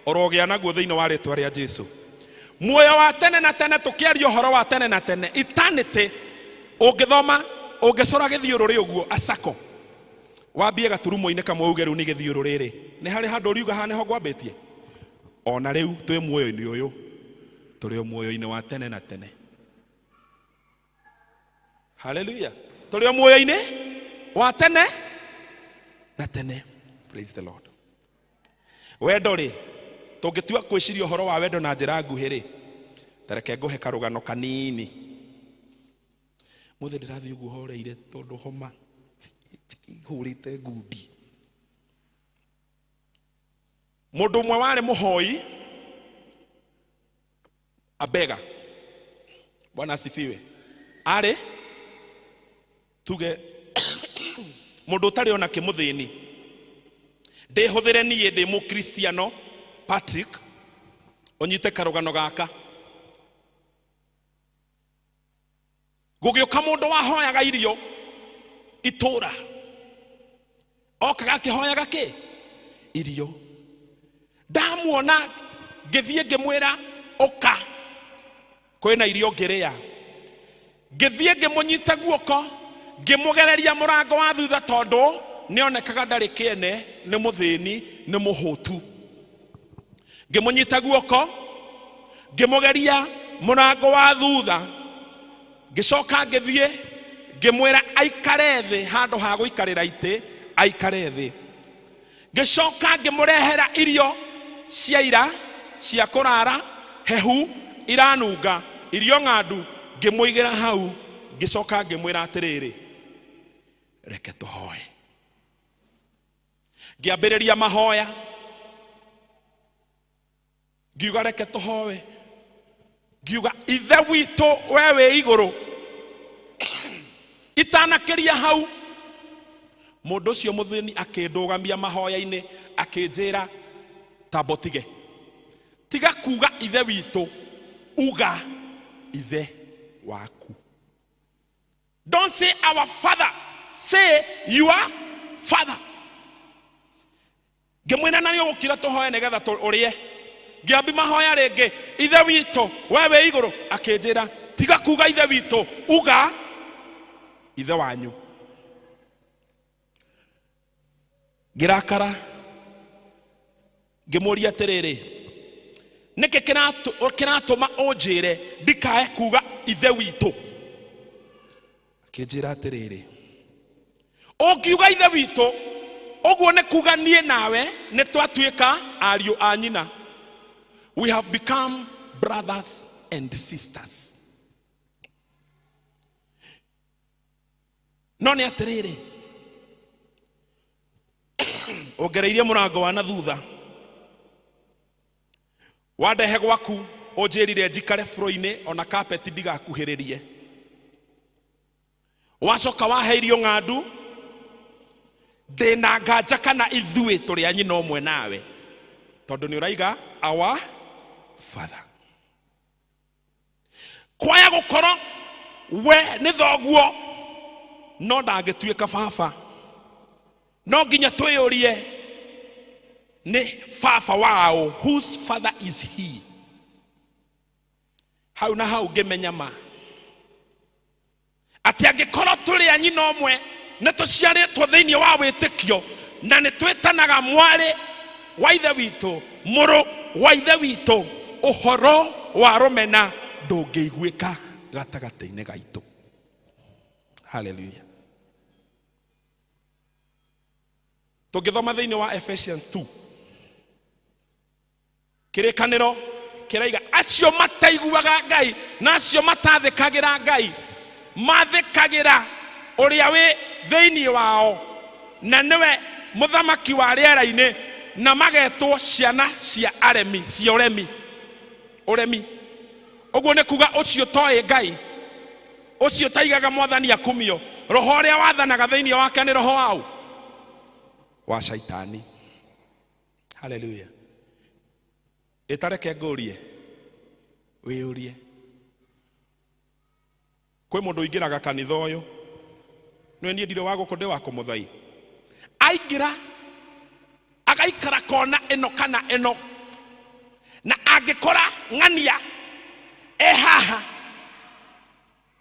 L: orogia naguo thiini wa ritwa ria Jesu. Muoyo wa tene na tene tukiaria uhoro wa tene na tene eternity. Ungithoma ungicora githiururi uguo asako wambie gaturumo-ini kamwe uge riu ni githiururi ni hari handu riuga hane ho gwambitie ona riu twi muoyo-ini uyu turi muoyo-ini wa tene na tene. Hallelujah. Turi muoyo-ini wa tene na tene. Praise the Lord. Wendo ri tungitua kwiciria uhoro wa wendo na njira nguhi ri tareke nguhe karugano kanini. Muthe ndirathi uguo horeire tondu homa ihurite ngundi. Mundu mwe wari muhoi abega. Bwana asifiwe. Ari tuge mundu utari ona kimuthini ndihuthire nie ndi mu Kristiano Patrick onyite karugano gaka gugiuka mundu wahoyaga irio itura okaga kihoyaga ki irio ndamuona ngithie ngimwira oka kwina irio ngiria ngithie ngimunyita guoko ngimugereria murango wa thutha tondu nionekaga ndari kiene ni muthini ni muhutu ngimunyita guoko ngimugeria murango wa thutha ngicoka ngithie ngimwira aikare thi handu ha guikarira ite aikare thi ngicoka ngimurehera irio cia ira cia kurara hehu iranunga irio ng'andu ngimuigira hau ngicoka ngimwira atiriri reke tuhoe ngiambiriria mahoya ngiuga reke tuhoe ngiuga ithe witũ we wĩ igũrũ itanakiria hau mũndũ ũcio mũthĩni akĩndũgamia mahoya-inĩ akĩnjĩra tambotige tiga kuga ithe witũ uga ithe waku. Don't say our father, say your father. Ngemwena nani ogukira tuhoe negetha turie ngiambi mahoya ringi ithe witũ we wĩ igũrũ akĩnjĩra tiga kuga ithe witũ uga ithe wanyu. Ngirakara ngĩmũria atĩrĩrĩ nĩkĩ kĩratũma ũnjĩre ndikae kuga ithe witũ. Akĩnjĩra atĩrĩrĩ ũngiuga ithe witũ ũguo nĩ kuga niĩ nawe nĩ twatuĩka ariũ a nyina. We have become brothers and sisters. No nĩ atĩrĩrĩ ongereirie mũrango wa na thutha wandehe gwaku ũnjĩrire njikare floor-inĩ ona carpet ndigakuhĩrĩrie. Wacoka wahe irio ng'andu ndĩna nganja kana ithuĩ tũrĩ a nyina ũmwe nawe tondũ nĩ ũraiga our father. Kwaya gũkorwo we nĩ thoguo no ndangĩtuĩka baba no nginya twĩyũrie nĩ baba wao, whose father is he. Hau na hau ngĩmenya ma atĩ angĩkorwo tũrĩ a nyina ũmwe nĩ tũciarĩtwo thĩinĩ wa wĩtĩkio na nĩ twĩtanaga mwarĩ wa ithe witũ mũrũ wa ithe witũ ũhoro wa rũmena ndũngĩiguĩka gatagatĩ-inĩ gaitũ. Hallelujah. Tũngĩthoma thĩinĩ wa Ephesians 2 kĩrĩkanĩro kĩraiga acio mataiguaga Ngai na acio matathĩkagĩra Ngai mathĩkagĩra ũrĩa wĩ thĩinĩ wao na nĩwe mũthamaki wa rĩera-inĩ na magetwo ciana cia aremi cia ũremi. Ũguo nĩ kuga ũcio toĩ Ngai ũcio taigaga mwathani akumio roho ũrĩa wathanaga thĩinĩ wake nĩ roho wao wa shaitani. Hallelujah. Itareke ngũrie wĩyũrie kwĩ mũndũ ingĩraga kanitha ũyũ nĩ niĩ ndirĩ wa gũkũ ndĩ wa kũmũthai aingĩra agaikara kona ĩno kana ĩno na angĩkora ng'ania haha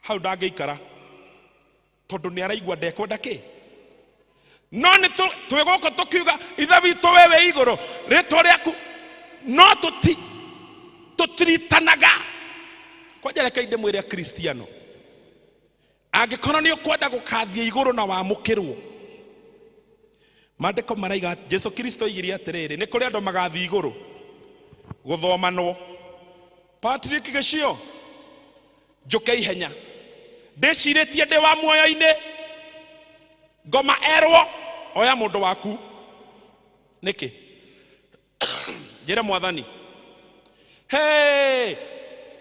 L: hau ndangĩikara tondũ nĩ araigua ndekwenda kĩ. No nĩ twĩ gũkũ tũkiuga ithe witũ we wĩ igũrũ rĩtwa rĩaku no tũtiritanaga. Kwanja reke ndĩmwĩre Kristiano angĩkorwo nĩ ũkwenda gũkathia igũrũ na wamũkĩrwo maandĩko maraiga Jesu Kristo oigire atĩrĩrĩ nĩ kũrĩ andũ magathia igũrũ gũthomanwo. Patrick Gĩcio njũke ihenya ndĩcirĩtie ndĩ wa muoyo-inĩ ngoma erwo oya mũndũ waku nĩkĩ njĩre mwathani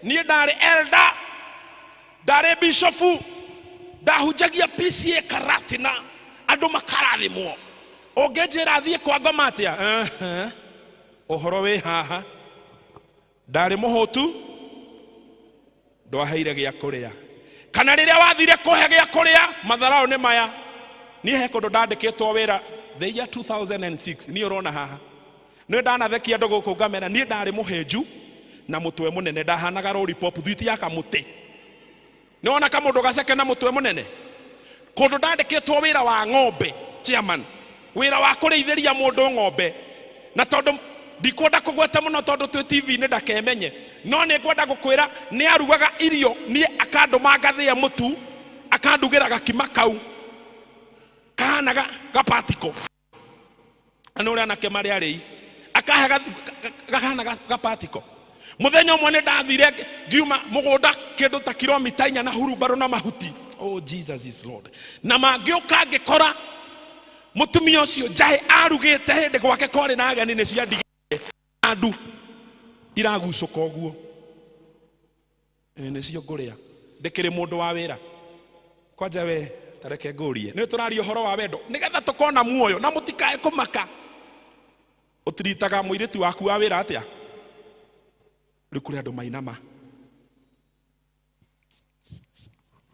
L: niĩ ndarĩ elder ndarĩ bishofu ndahunjagia PCA Karatina andũ makarathimwo ũngĩnjĩra thiĩ kwa ngoma atĩa ũhoro wĩ haha ndarĩ mũhũtu ndwaheire gĩa kũrĩa kana rĩrĩa wathire kũhe gĩa kũrĩa matharaũ nĩ maya. Niĩ he kũndũ ndandĩkĩtwo wĩra the year 2006 niĩ ũrona haha nĩ ndanathekia andũ gũkũ ngamera niĩ ndarĩ mũhĩnju na mũtwe mũnene ndahanaga lollipop thwiti ya kamũtĩ Niona kama mundu gaceke na mutwe munene. Kundu ndandikitwo wira wa ng'ombe, chairman. Wira wa kuriithiria mundu ng'ombe. Na tondu ndikwenda kugweta muno tondu twi TV ni ndakemenye. No ni ngwenda gukwira ni arugaga irio ni akanduma ngathia mutu, akandugira gakima kau. Kahanaga gapatiko. Ano uri anake mari ari akahe gahana gapatiko. Muthenya umwe ni ndathire ngiuma mugunda kindu ta kilomita 4 na hurubaro na mahuti. Oh, Jesus is Lord. Na mangioka ngikora mutumia ucio njahi arugite hindi gwake kwari na agani ni cia ndigire andu iragucuka uguo. Ni cio nguria ndikiri mundu wa wira. Kwanja we tareke ngurie ni turaria uhoro wa wendo nigetha tukona muoyo na mutikae kumaka. Utiritaga muiritu waku wa wira atia ri kuri andu mainama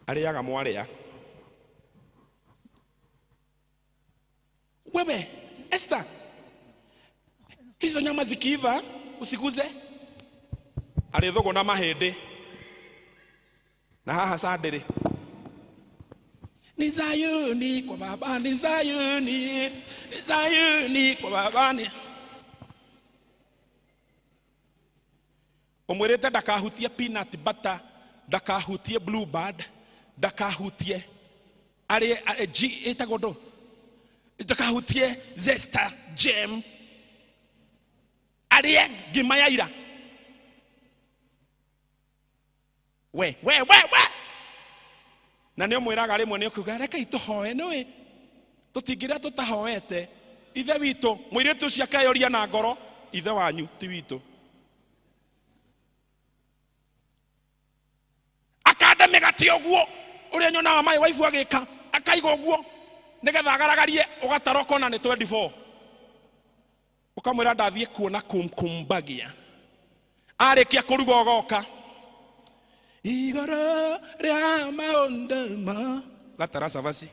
L: ariaga mwaria. Wewe Esther, hizo nyama zikiiva usiguze. Arithugu na mahindi na haha sandiri. Ni Zayuni kwa baba, ni Zayuni, ni Zayuni kwa baba ni. Umwirite ndakahutie peanut butter, ndakahutie bluebird, ndakahutie itagodo, ndakahutie zesta jam, arie ngima ya ira. We na nĩ mwĩraga rĩmwe nĩ kuga reka ituhoe nĩ tutingira tutahoete ithe witũ mũirĩtu ũcio akayoria na ngoro ithe wanyu ti witũ akanda mĩgati ũguo ũrĩa nyonaga my wife agĩka akaiga ũguo nĩgetha agaragarie ũgataroko na nĩ 24 ukamwĩra ndathiĩ kuona kumbagia arĩkia kũruga ũgoka igoro ria maondama gatarasa basi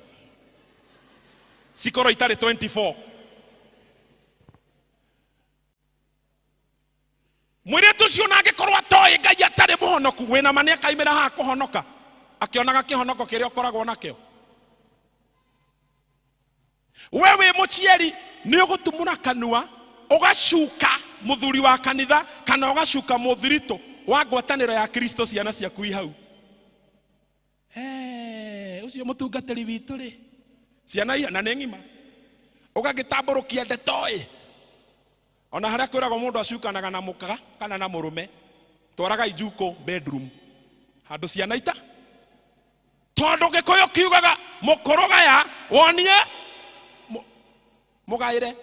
L: sikoro itare 24 mwiretu cio nage korwa toy ngai atare muhonoku wena mane akaimera ha kuhonoka akionaga kihonoko kiria ukoragwo nakio wewe mucieri ni ugutumura kanua ugacuka muthuri wa kanitha kana ugacuka muthirito wa ngwatanĩro ya Kristo ciana ciaku ihau. Ucio mutungatĩri witũ ri ciana ihana nĩ ng'ima ũgagĩtambũrũkia ndetoĩ ona harĩa kwĩragwo mũndũ acukanaga na mũkaga kana na mũrũme twaraga ijuko bedroom handũ ciana ita tondũ gĩkũyũ kiugaga mũkũrũgaya wonie mũgaĩre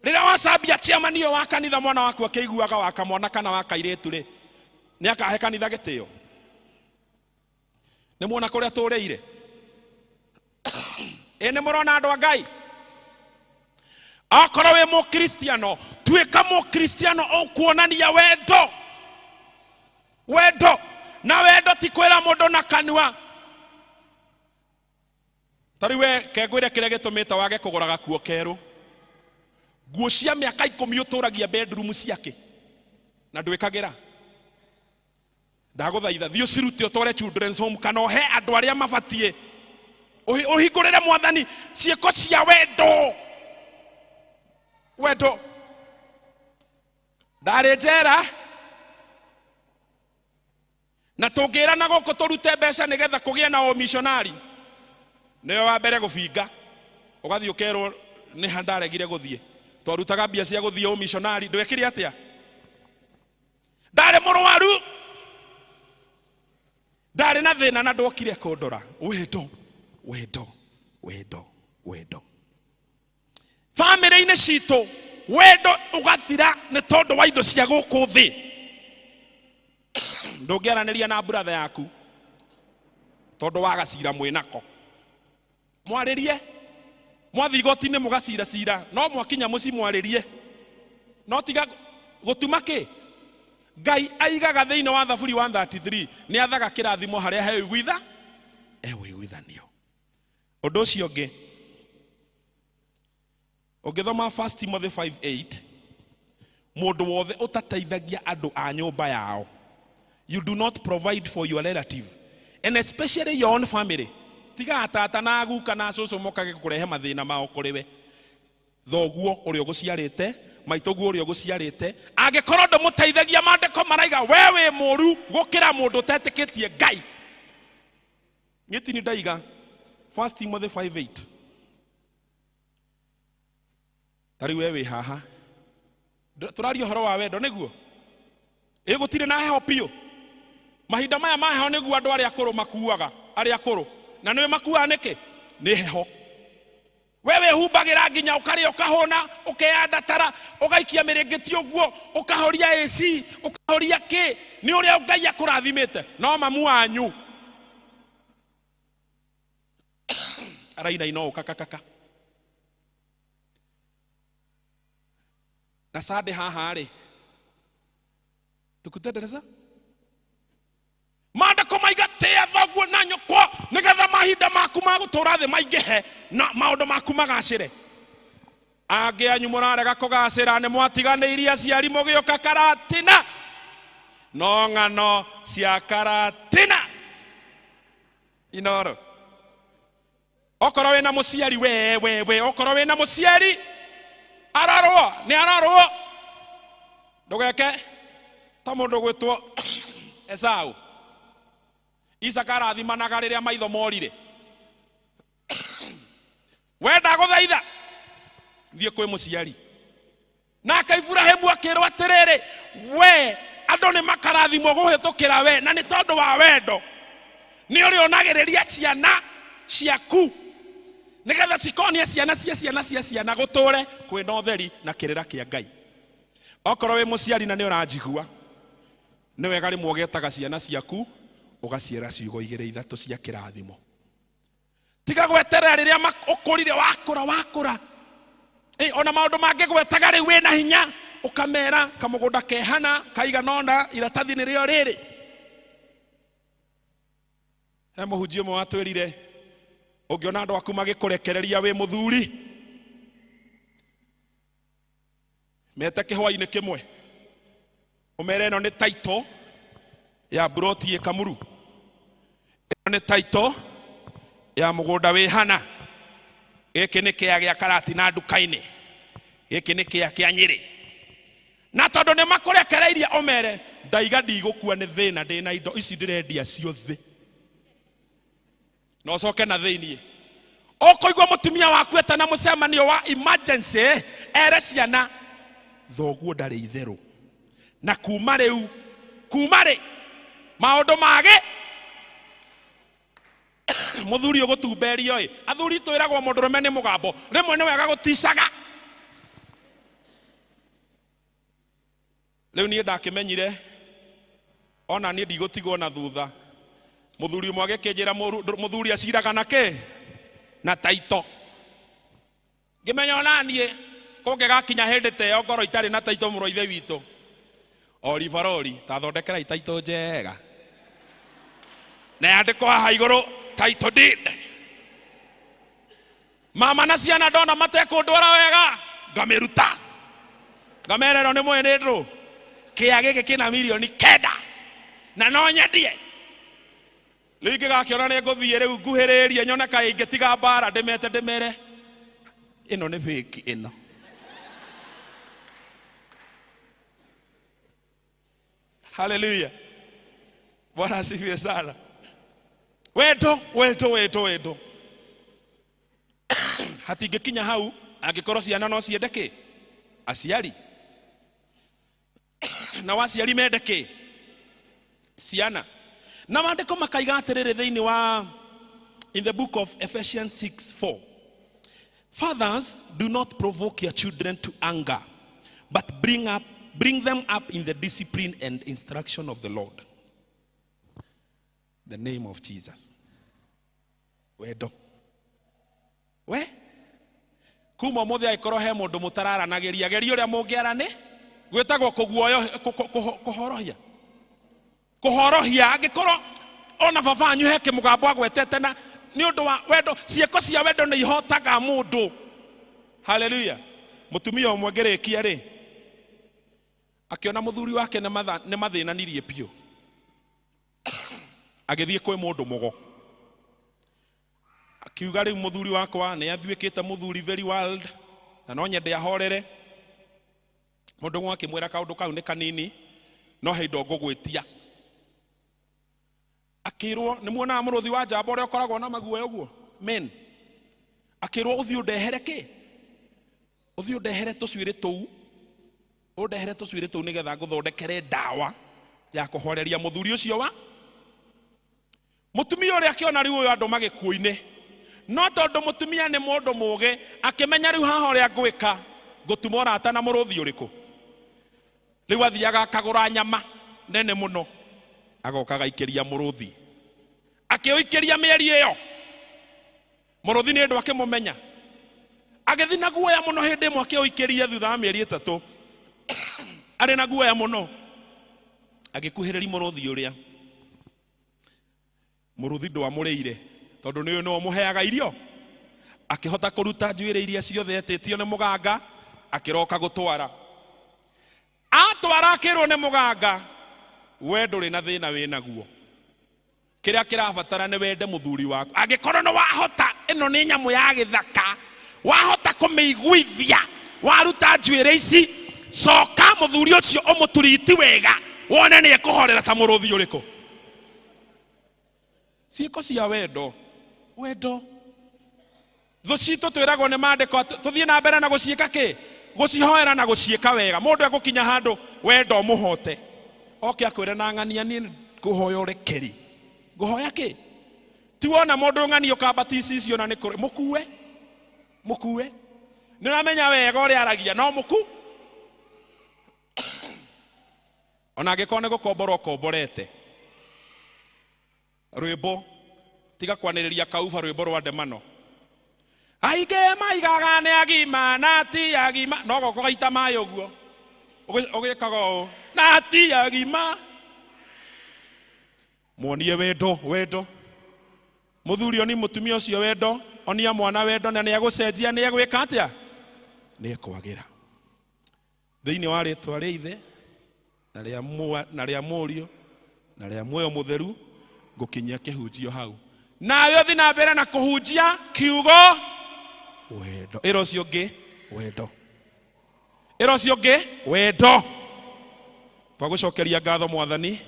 L: rĩrĩa wacambia chairman ũyũ wa kanitha mwana waku akĩiguaga wa kamwana kana wa kairĩtu ri ni akahe kanitha gĩtĩo. Nĩ muona kũrĩa tũrĩire nĩ mũrona andũ a Ngai akorwo wĩ mũkristiano tuĩka mũkristiano ũkuonania wendo na wendo ti kwĩra mũndũ na kanua. Tariwe kengwĩre kĩrĩa gĩtũmĩte wage kũgũra gakuo kerũ nguo cia mĩaka 10 ũtũragia bedroom ciake na ndwĩkagĩra. Ndagũthaitha thiĩ ũcirute ũtware children's home kana ũhe andũ arĩa mabatie ũhingũrĩre mwathani ciĩko cia wendo. Ndarĩ njera na tũngĩrana gũkũ tũrute mbeca nĩgetha kũgĩe na missionary nĩwe wa mbere gũbinga ũgathiĩ ũkerwo nĩ handaregire gũthiĩ twarutaga mbia cia gũthiĩ missionary ndwekire atĩa. Ndarĩ mũrwaru ndarĩ na thĩna na ndokire kũndora wendo family-inĩ citũ wendo ũgathira nĩ tondũ wa indo cia gũkũ thĩ. Ndũngĩaranĩria na brother yaku tondũ wa gacira mwĩnako mwarĩrie mwathi igoti-inĩ mũgacira no mwakinya mũci mwarĩrie no tiga gũtuma kĩ. Ngai aigaga thĩinĩ wa Thaburi 133 nĩ athaga kĩrathimo harĩa he ũiguithanio. Ũndũ ũcio ũngĩ ũngĩthoma 1 Timothy 5:8 mũndũ wothe ũtateithagia andũ a nyũmba yao, you do not provide for your relative and especially your own family. Tiga tata na guka na cucu mokage kurehe mathina mao kuri we. Thoguo uri oguciarite, maitoguo uri oguciarite, angikorwo ndumuteithagia mandiko maraiga wewe moru gukira mundu tetikitie Ngai. Ngiti ni ndaiga 1 Timothy 5:8. Tari wewe haha. Turario horo wa wendo niguo. Gutire na heho pio. Mahinda maya ma heho niguo andu aria akuru makuaga, aria akuru. Na niwe makuaga niki? Ni heho. Wewe humbagira nginya ukaria ukahona, ukeyanda tara, ugaikia mirengeti uguo, ukahoria AC, ukahoria ki, ni uria Ngai akurathimite. No mamu wanyu. Araina ino kakakaka. Na sade haha ri. Tukutendereza? Mandiko maigatea thoguo na nyokwa nigetha mahinda maku ma gutura thi maingihe na maundu maku magacire. Angi anyu murarega kugacira ni mwatiganirie aciari mugioka Karatina. No ng'ano cia Karatina. Inoro. Okorwo wina muciari we okorwo wina muciari ararwo ni ararwo. Ndugeke ta mundu gwitwo Esau. Isaka arathimanaga riria maitho morire. Wenda guthaitha thie kwi muciari. Na Ibrahimu akirwo atiriri we andu ni makarathimwo guhitukira we na ni tondu wa wendo ni uri onagiriria ciana ciaku nigetha cikonie ciana guture kwina utheri na kirira kia Ngai. Okorwo wi muciari na ni uranjigua ni wega rimwe ugetaga ciana ciaku ugaciera ciugo 2-3 cia kirathimo. Tiga gweterera riria ukurire wakura ona maundu mangi gwetaga riu wina hinya ukamera kamugunda kehana kaiganona iratathi ni rio riri. He muhunjia mwe watwirire ungiona andu aku magikurekereria wi muthuri mete kihwa-ini kimwe umere ino ni title ya broti ye Kamuru, ino ni title ya mugunda wi hana, giki ni kia gia Karatina nduka-ini, giki ni kia kia Nyeri. Na tondu ni makurekereirie umere ndaiga ndigukua ni thina ndina indo ici ndirendia ciothe. No coke na thiini. Okoigwa mutumia waku etana mucemanio wa emergency ere ciana thoguo ndari itheru. Na kuma riu maundu mage muthuri ugutumberio athuri twiragwo mundurume ni mugambo rimwe ni wega guticaga. Riu nie ndakimenyire ona nie ndigutigwo na thutha. Muthuri umwe agikinjira muthuri aciraga nake na taito. Ngimenya ona nie kungigakinya hindi te ngoro itari na taito muro ithe witu. Olivaroli ta thondekera taito njega. Na yandiko haha iguru taito deed. Mama na ciana ndona matekundwara wega ngamiruta. Ngamerero ni mwenendro. Kia giki kina milioni 9 na no nyendie. Lingi gakiona ni nguthie riu nguhiririe nyone kai ingitiga bara ndimere ino ni fake ino. Hallelujah. Bwana asifiwe sana. Wendo. Hatingikinya hau angikorwo ciana no ciendeke aciari. Na waciari mendeke ciana. Na maandiko makaiga atiriri thiini wa in the book of Ephesians 6:4. Fathers, do not provoke your children to anger, but bring them up in the discipline and instruction of the Lord. The name of Jesus. Wedo. We? Kuma muthi aikoro he mundu mutararanagiria gerio ria mungiarane gwetagwo kuhorohia angikoro ona baba anyu heke mugambo agwetete na ni undu wa wendo cieko cia wendo ni ihotaga mundu. Hallelujah. Mutumia umwe ngirikia ri akiona muthuri wake ni mathinanirie pio agithie kwe mundu mugo akiuga riu muthuri wakwa ni athuikite muthuri very world na no nyende ahorere mundu ngwa kimwira kaundu kau ni kanini no heindo ngugwitia akirwo ni muona muruthi wa njamba uria ukoragwo na maguoya uguo men akirwo uthi undehere ki uthi undehere tucwiri tuu undehere tucwiri tuu nigetha nguthondekere dawa ya kuhoreria muthuri ucio wa mutumia uria akiona riu uyu andu magikuine no tondu mutumia ni mundu muge akimenya riu haha uria ngwika ngutumora ata na muruthi uriku riu athiaga akagura nyama nene muno agoka gaikiria muruthi akioikiria mieri iyo muruthi ni ndu akimumenya agithi na guoya muno hindi imwe akioikiria thutha wa mieri 3 ari na guoya muno agikuhiriri muruthi uria muruthi ndo amurire tondu ni uyu no muheaga irio akihota kuruta njuire iria ciothe etitio ni muganga akiroka gutwara atwara akirwo ni muganga we nduri na thina wi naguo kiria kirabatara ni wende muthuri waku angikorwo no wahota ino ni nyamu ya githaka wahota kumeiguithia waruta njuire ici coka muthuri ucio umuturiti wega wone ni ekuhorera ta muruthi uriku ciiko cia wendo wendo thu citu twiragwo ni mandiko tuthie na mbere na guciika ki gucihoera na guciika wega mundu egukinya handu wendo muhote oke akwire na ng'ania ni kuhoya urekeri nguhoya ki tuona mundu ng'ania ukabatisi icio na ni mukuwe ni ramenya wega uri aragia no muku ona ngikone gukomborwo komborete rwimbo tiga kwaniriria kauba rwimbo rwa ndemano aige maigaga ne agima na ti agima no goko gaita mayo guo ugikaga na ti agima muonie wendo muthuri oni mutumia ucio wendo onia mwana wendo na ni agucenjia ni agwika atia ni ekwagira thiini wa ritwa ria ithe na ria murio na ria muoyo mutheru ngukinyia kihunjio hau nawe uthi na mbere na kuhunjia kiugo wendo irocio ngi wendo twagucokeria ngatho mwathani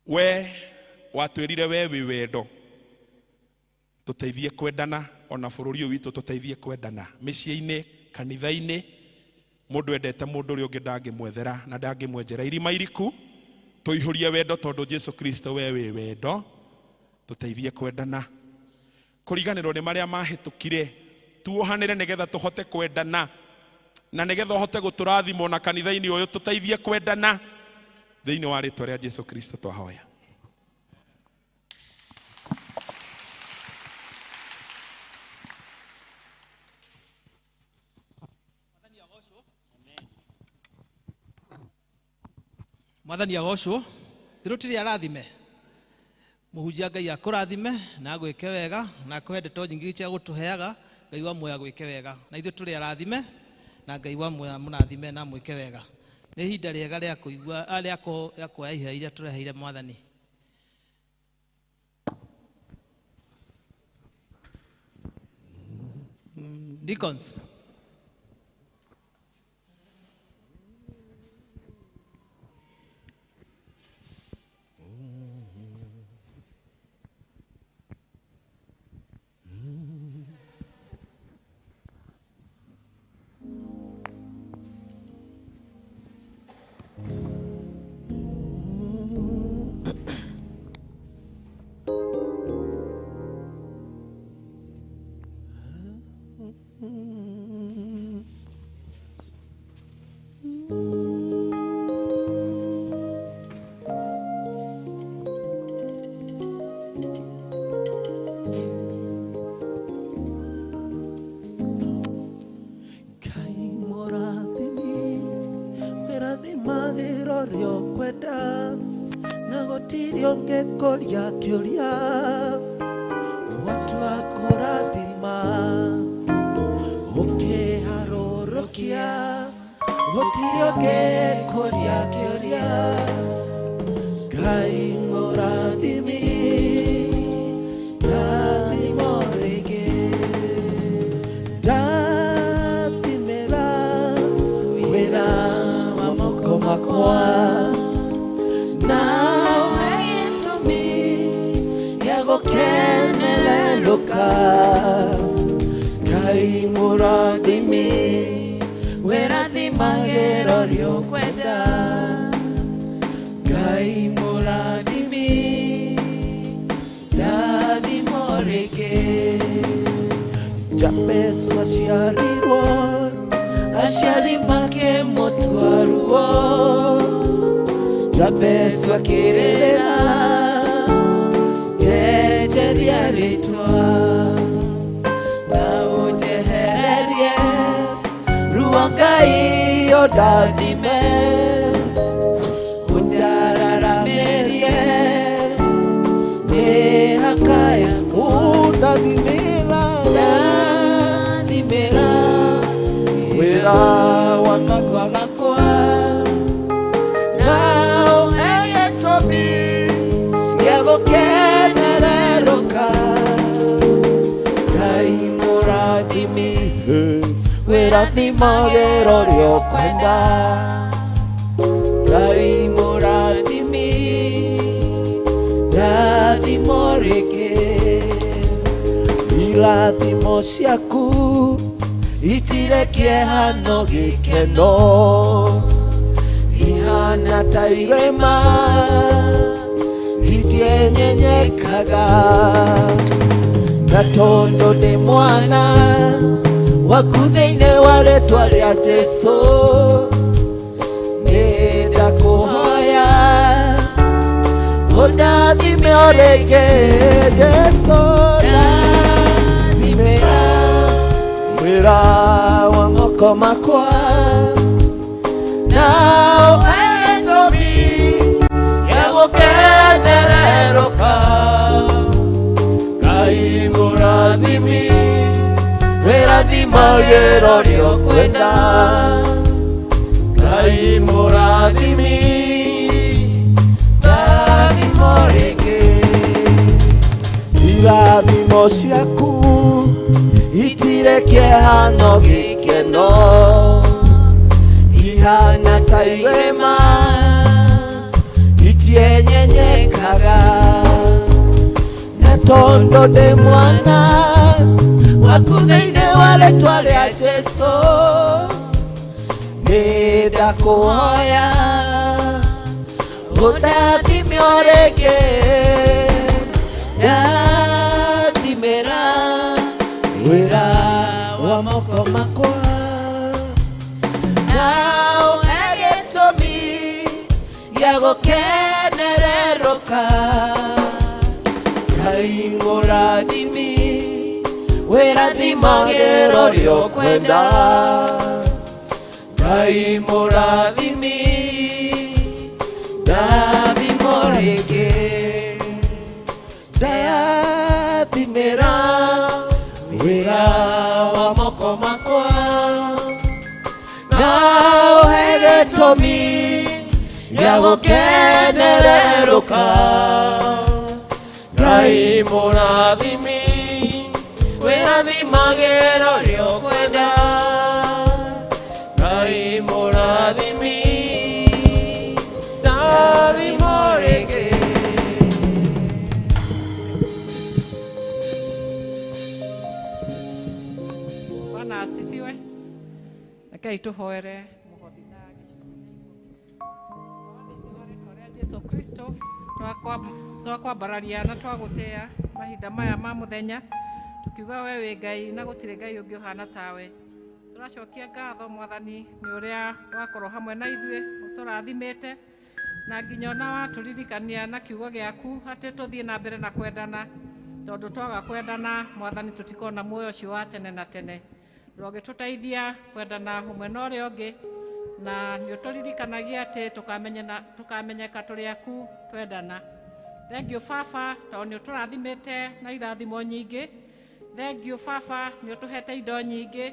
L: we watwirire we wi wendo tuteithie kwendana ona bururi witu tuteithie kwendana micii-ini kanitha-ini mundu endete mundu uri ungi ndangimwethera na ndangimwenjera irima iriku tuihurie wendo tondu Jesu Kristo we wi wendo tuteithie kwendana kuriganirwo ni maria mahitukire tuohanire nigetha tuhote kwendana na nigetha uhote guturathimo na kanitha-ini uyu tuteithie kwendana thiini wa ritwa ria Jesu Kristo twahoya.
D: Mwathani agocwo thirutiri arathime muhunjia Ngai akurathime na gwike wega na akuhe ndeto nyingi cia gutuheaga Ngai wa muoya gwike wega na ithu turi arathime na Ngai wa muoya munathime na mwike wega ni hinda riega ria kuigua ria kuoya ihea iria tureheire Mwathani. Deacons
M: Koria kioria watu akurathima ukiharorokia gutirio ge koria kioria Ngai ngora gũkenererũka Ngai mũrathimi wĩrathimagĩra ũrĩa ũkwenda Ngai mũrathimi ndathimo rĩngĩ Jabesu aciarirwo aciari make mũtwaruo Jabesu akĩrĩrĩra jejeria rĩtwa na ũnjehererie ruo Ngai ũndathime ũnjararamerie mĩhaka yaku ndathimĩra wĩra wa makwa gakwa na ũhe gĩtũmi gĩa gũkenererũka Ngai mũrathimi wĩrathimagĩra ũrĩa ũkwenda Ngai mũrathimi ndathimo rĩngĩ irathimo ciaku itirĩ kĩehano gĩkeno ihana ta irĩma itienyekaga na tondũ ndĩ mwana waku thĩinĩ wa rĩtwa rĩa Jesũ nĩndakũhoya ũndathime o rĩngĩ Jesũ ndathimĩra wĩra wa moko makwa na ũhe gĩtũmi gĩa gũkenererũka Ngai mũrathimi wĩrathimagĩra ũrĩa ũkwenda Ngai mũrathimi ndathimo rĩngĩ irathimo ciaku itirĩ kĩehano gĩkeno ihana ta irĩma itienyekaga na tondũ ndĩ mwana waku thĩinĩ wa rĩtwa rĩa Jesũ nĩndakũhoya ũndathime o rĩngĩ ndathimĩra wĩra wa moko makwa na ũhe gĩtũmi gĩa gũkenererũka Ngai mũrathimi wĩrathimagĩra ũrĩa ũkwenda Ngai mũrathimi ndathimo rĩngĩ ndathimĩra wĩra wa moko makwa na ũhe gĩtũmi gĩa gũkenererũka Ngai mũrathimi wĩrathimagĩra ũrĩa ũkwenda Ngai mũrathimi ndathimo rĩngĩ
A: Bwana asifiwe. Rekei tũhoere mũhothi na gĩcũhĩ Jesu Kristo twakwambararia na twagũtĩa mahinda maya ma mũthenya tukiuga we wĩ Ngai na gũtirĩ Ngai ũngĩ ũhana tawe tũracokia ngatho Mwathani nĩ ũrĩa wakorwo hamwe na ithuĩ ũtũrathimĩte na nginya ona watũririkania na kiugo gĩaku atĩ tũthiĩ na mbere na kwendana tondũ twaga kwendana Mwathani tũtikona muoyo ũcio wa tene na tene ũgĩtũteithia kwendana ũmwe na ũrĩa ũngĩ na nĩ ũtũririkanagia atĩ tũkamenyeka tũrĩ aku twendana Thengiũ Baba tondũ nĩ ũtũrathimĩte na irathimo nyingĩ Thengiũ Baba nĩ ũtũhete indo nyingĩ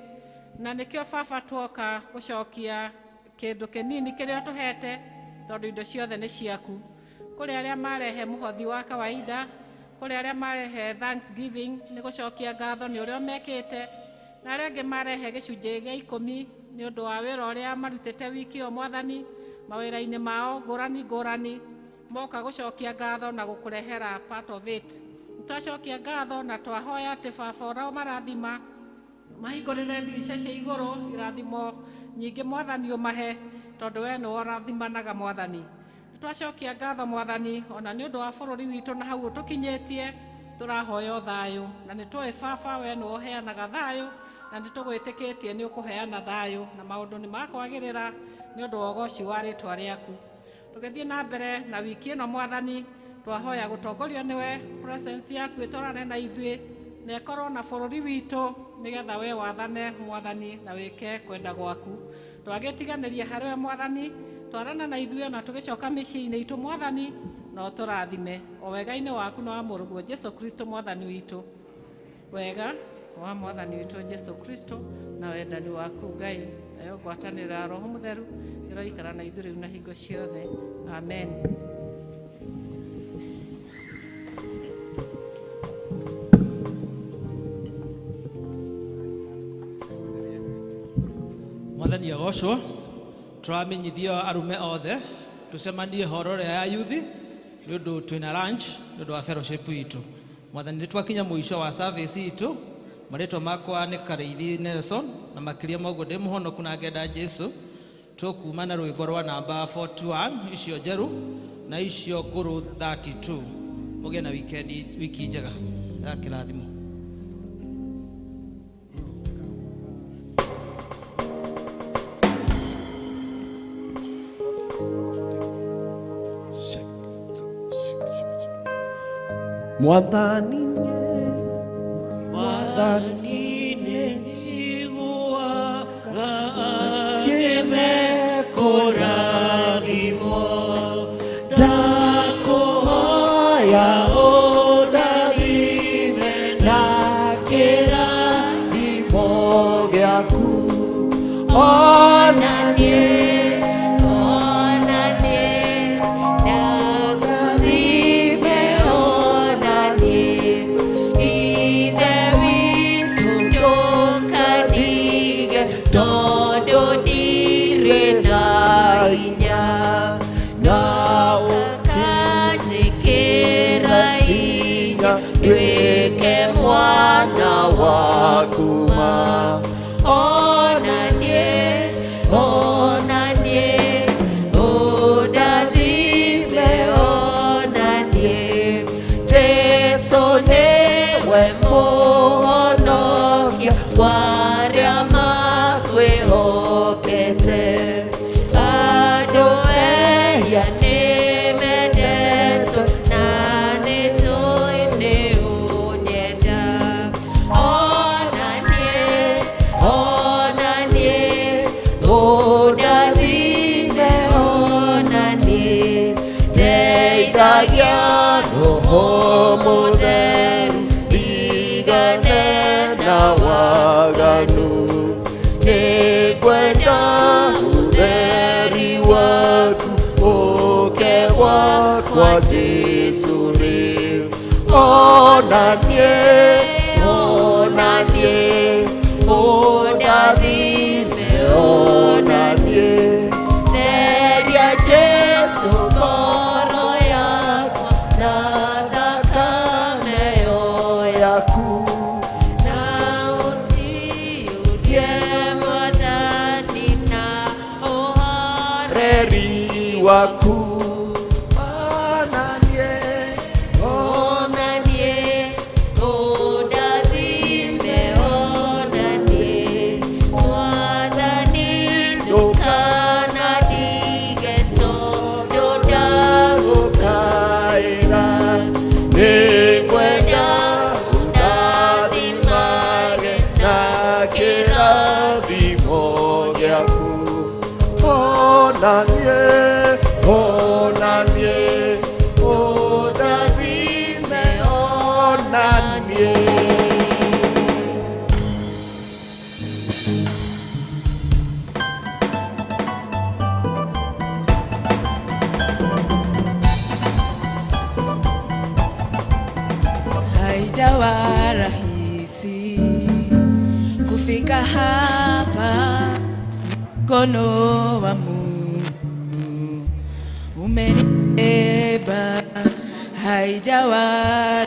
A: na nĩkĩo Baba tuoka gũcokia kĩndũ kĩnini kĩrĩa ũtũhete tondũ indo ciothe nĩ ciaku kũrĩ arĩa marehe mũhothi wa kawaida kũrĩ arĩa marehe thanksgiving nĩ gũcokia ngatho nĩ ũrĩa mekĩte na arĩa angĩ marehe gĩcunjĩ gĩa 10 nĩ ũndũ wa wĩra ũrĩa marutĩte wiki o Mwathani mawĩra-inĩ mao ngũrani moka gũcokia ngatho na gũkũrehera part of it Twacokia ngatho na twahoya atĩ baba ũrĩa marathima mahingũrĩre ndirica cia igũrũ irathimo nyingĩ Mwathani ũmahe tondũ we nĩwe ũrathimanaga Mwathani. Twacokia ngatho Mwathani ona nĩ ũndũ wa bũrũri witũ na hau tũkinyĩtie tũrahoya thayũ na nĩtũĩ baba we nĩwe ũheanaga thayũ na nĩtũgwĩtĩkĩtie nĩ ũkũheana thayũ na maũndũ nĩ makwagĩrĩra nĩ ũndũ wa ũgoci wa rĩtwa rĩaku. Tũgĩthiĩ na mbere na wiki ĩno Mwathani twahoya gũtongorio nĩwe presence yaku ĩtwarane na ithuĩ na ĩkorwo na bũrũri witũ nĩgetha we wathane Mwathani na wĩke kwenda gwaku. Twagĩtiganĩria harĩ we Mwathani twarana na ithuĩ na tũgĩcoka mĩciĩ-inĩ itũ Mwathani na ũtũrathime o wega-inĩ waku na wa mũrũguo Jesu Kristo Mwathani witũ. Wega wa Mwathani witũ Jesu Kristo na wendani waku Ngai nayo ngwatanĩra Roho Mũtheru ĩroikara na ithuĩ rĩu na hingo ciothe. Amen.
D: Mwathani agocwo. Tũramenyithio arume othe tucemanie horo ya yuthi nĩ ũndũ twĩna lunch nĩ ũndũ wa fellowship itũ. Mwathani nĩtwakinya mũico wa service itũ. Marĩtwa makwa nĩ Karĩithi Nelson na makĩria moguo ndĩ mũhonoku na ngenda Jesu. Tũkuma na rwĩmbo rwa namba 41 icio njerũ na icio ngũrũ 32. Mũgĩe na wiki njega ya kĩrathimo.
E: Mwathani
M: nĩnjiguaga angĩmekũrathimo ndakũhoya ũndathime na kĩrathimo gĩaku ona niĩ Dueke mwana wakuma onanie ũndathime onanie Jesu nĩwe mũhonokia wa arĩa makwĩhokete andũ ehia nĩmendetwo na nĩtũĩ nĩ ũnyenda onanie ũndathime onanie ndeithagia Roho Mũtheru ndigane na waganu nĩngwenda ũtheri waku ũke gwakwa Jesu rĩu onanie ũndathime onanie theria Jesu ngoro yakwa na thakame yaku na ũthiũrie Mwathani na ũhoreri waku onanie ũndathime onanie.
N: Haijawa rahisi kufika hapa, mkono wa Mungu umenibeba. Haijawa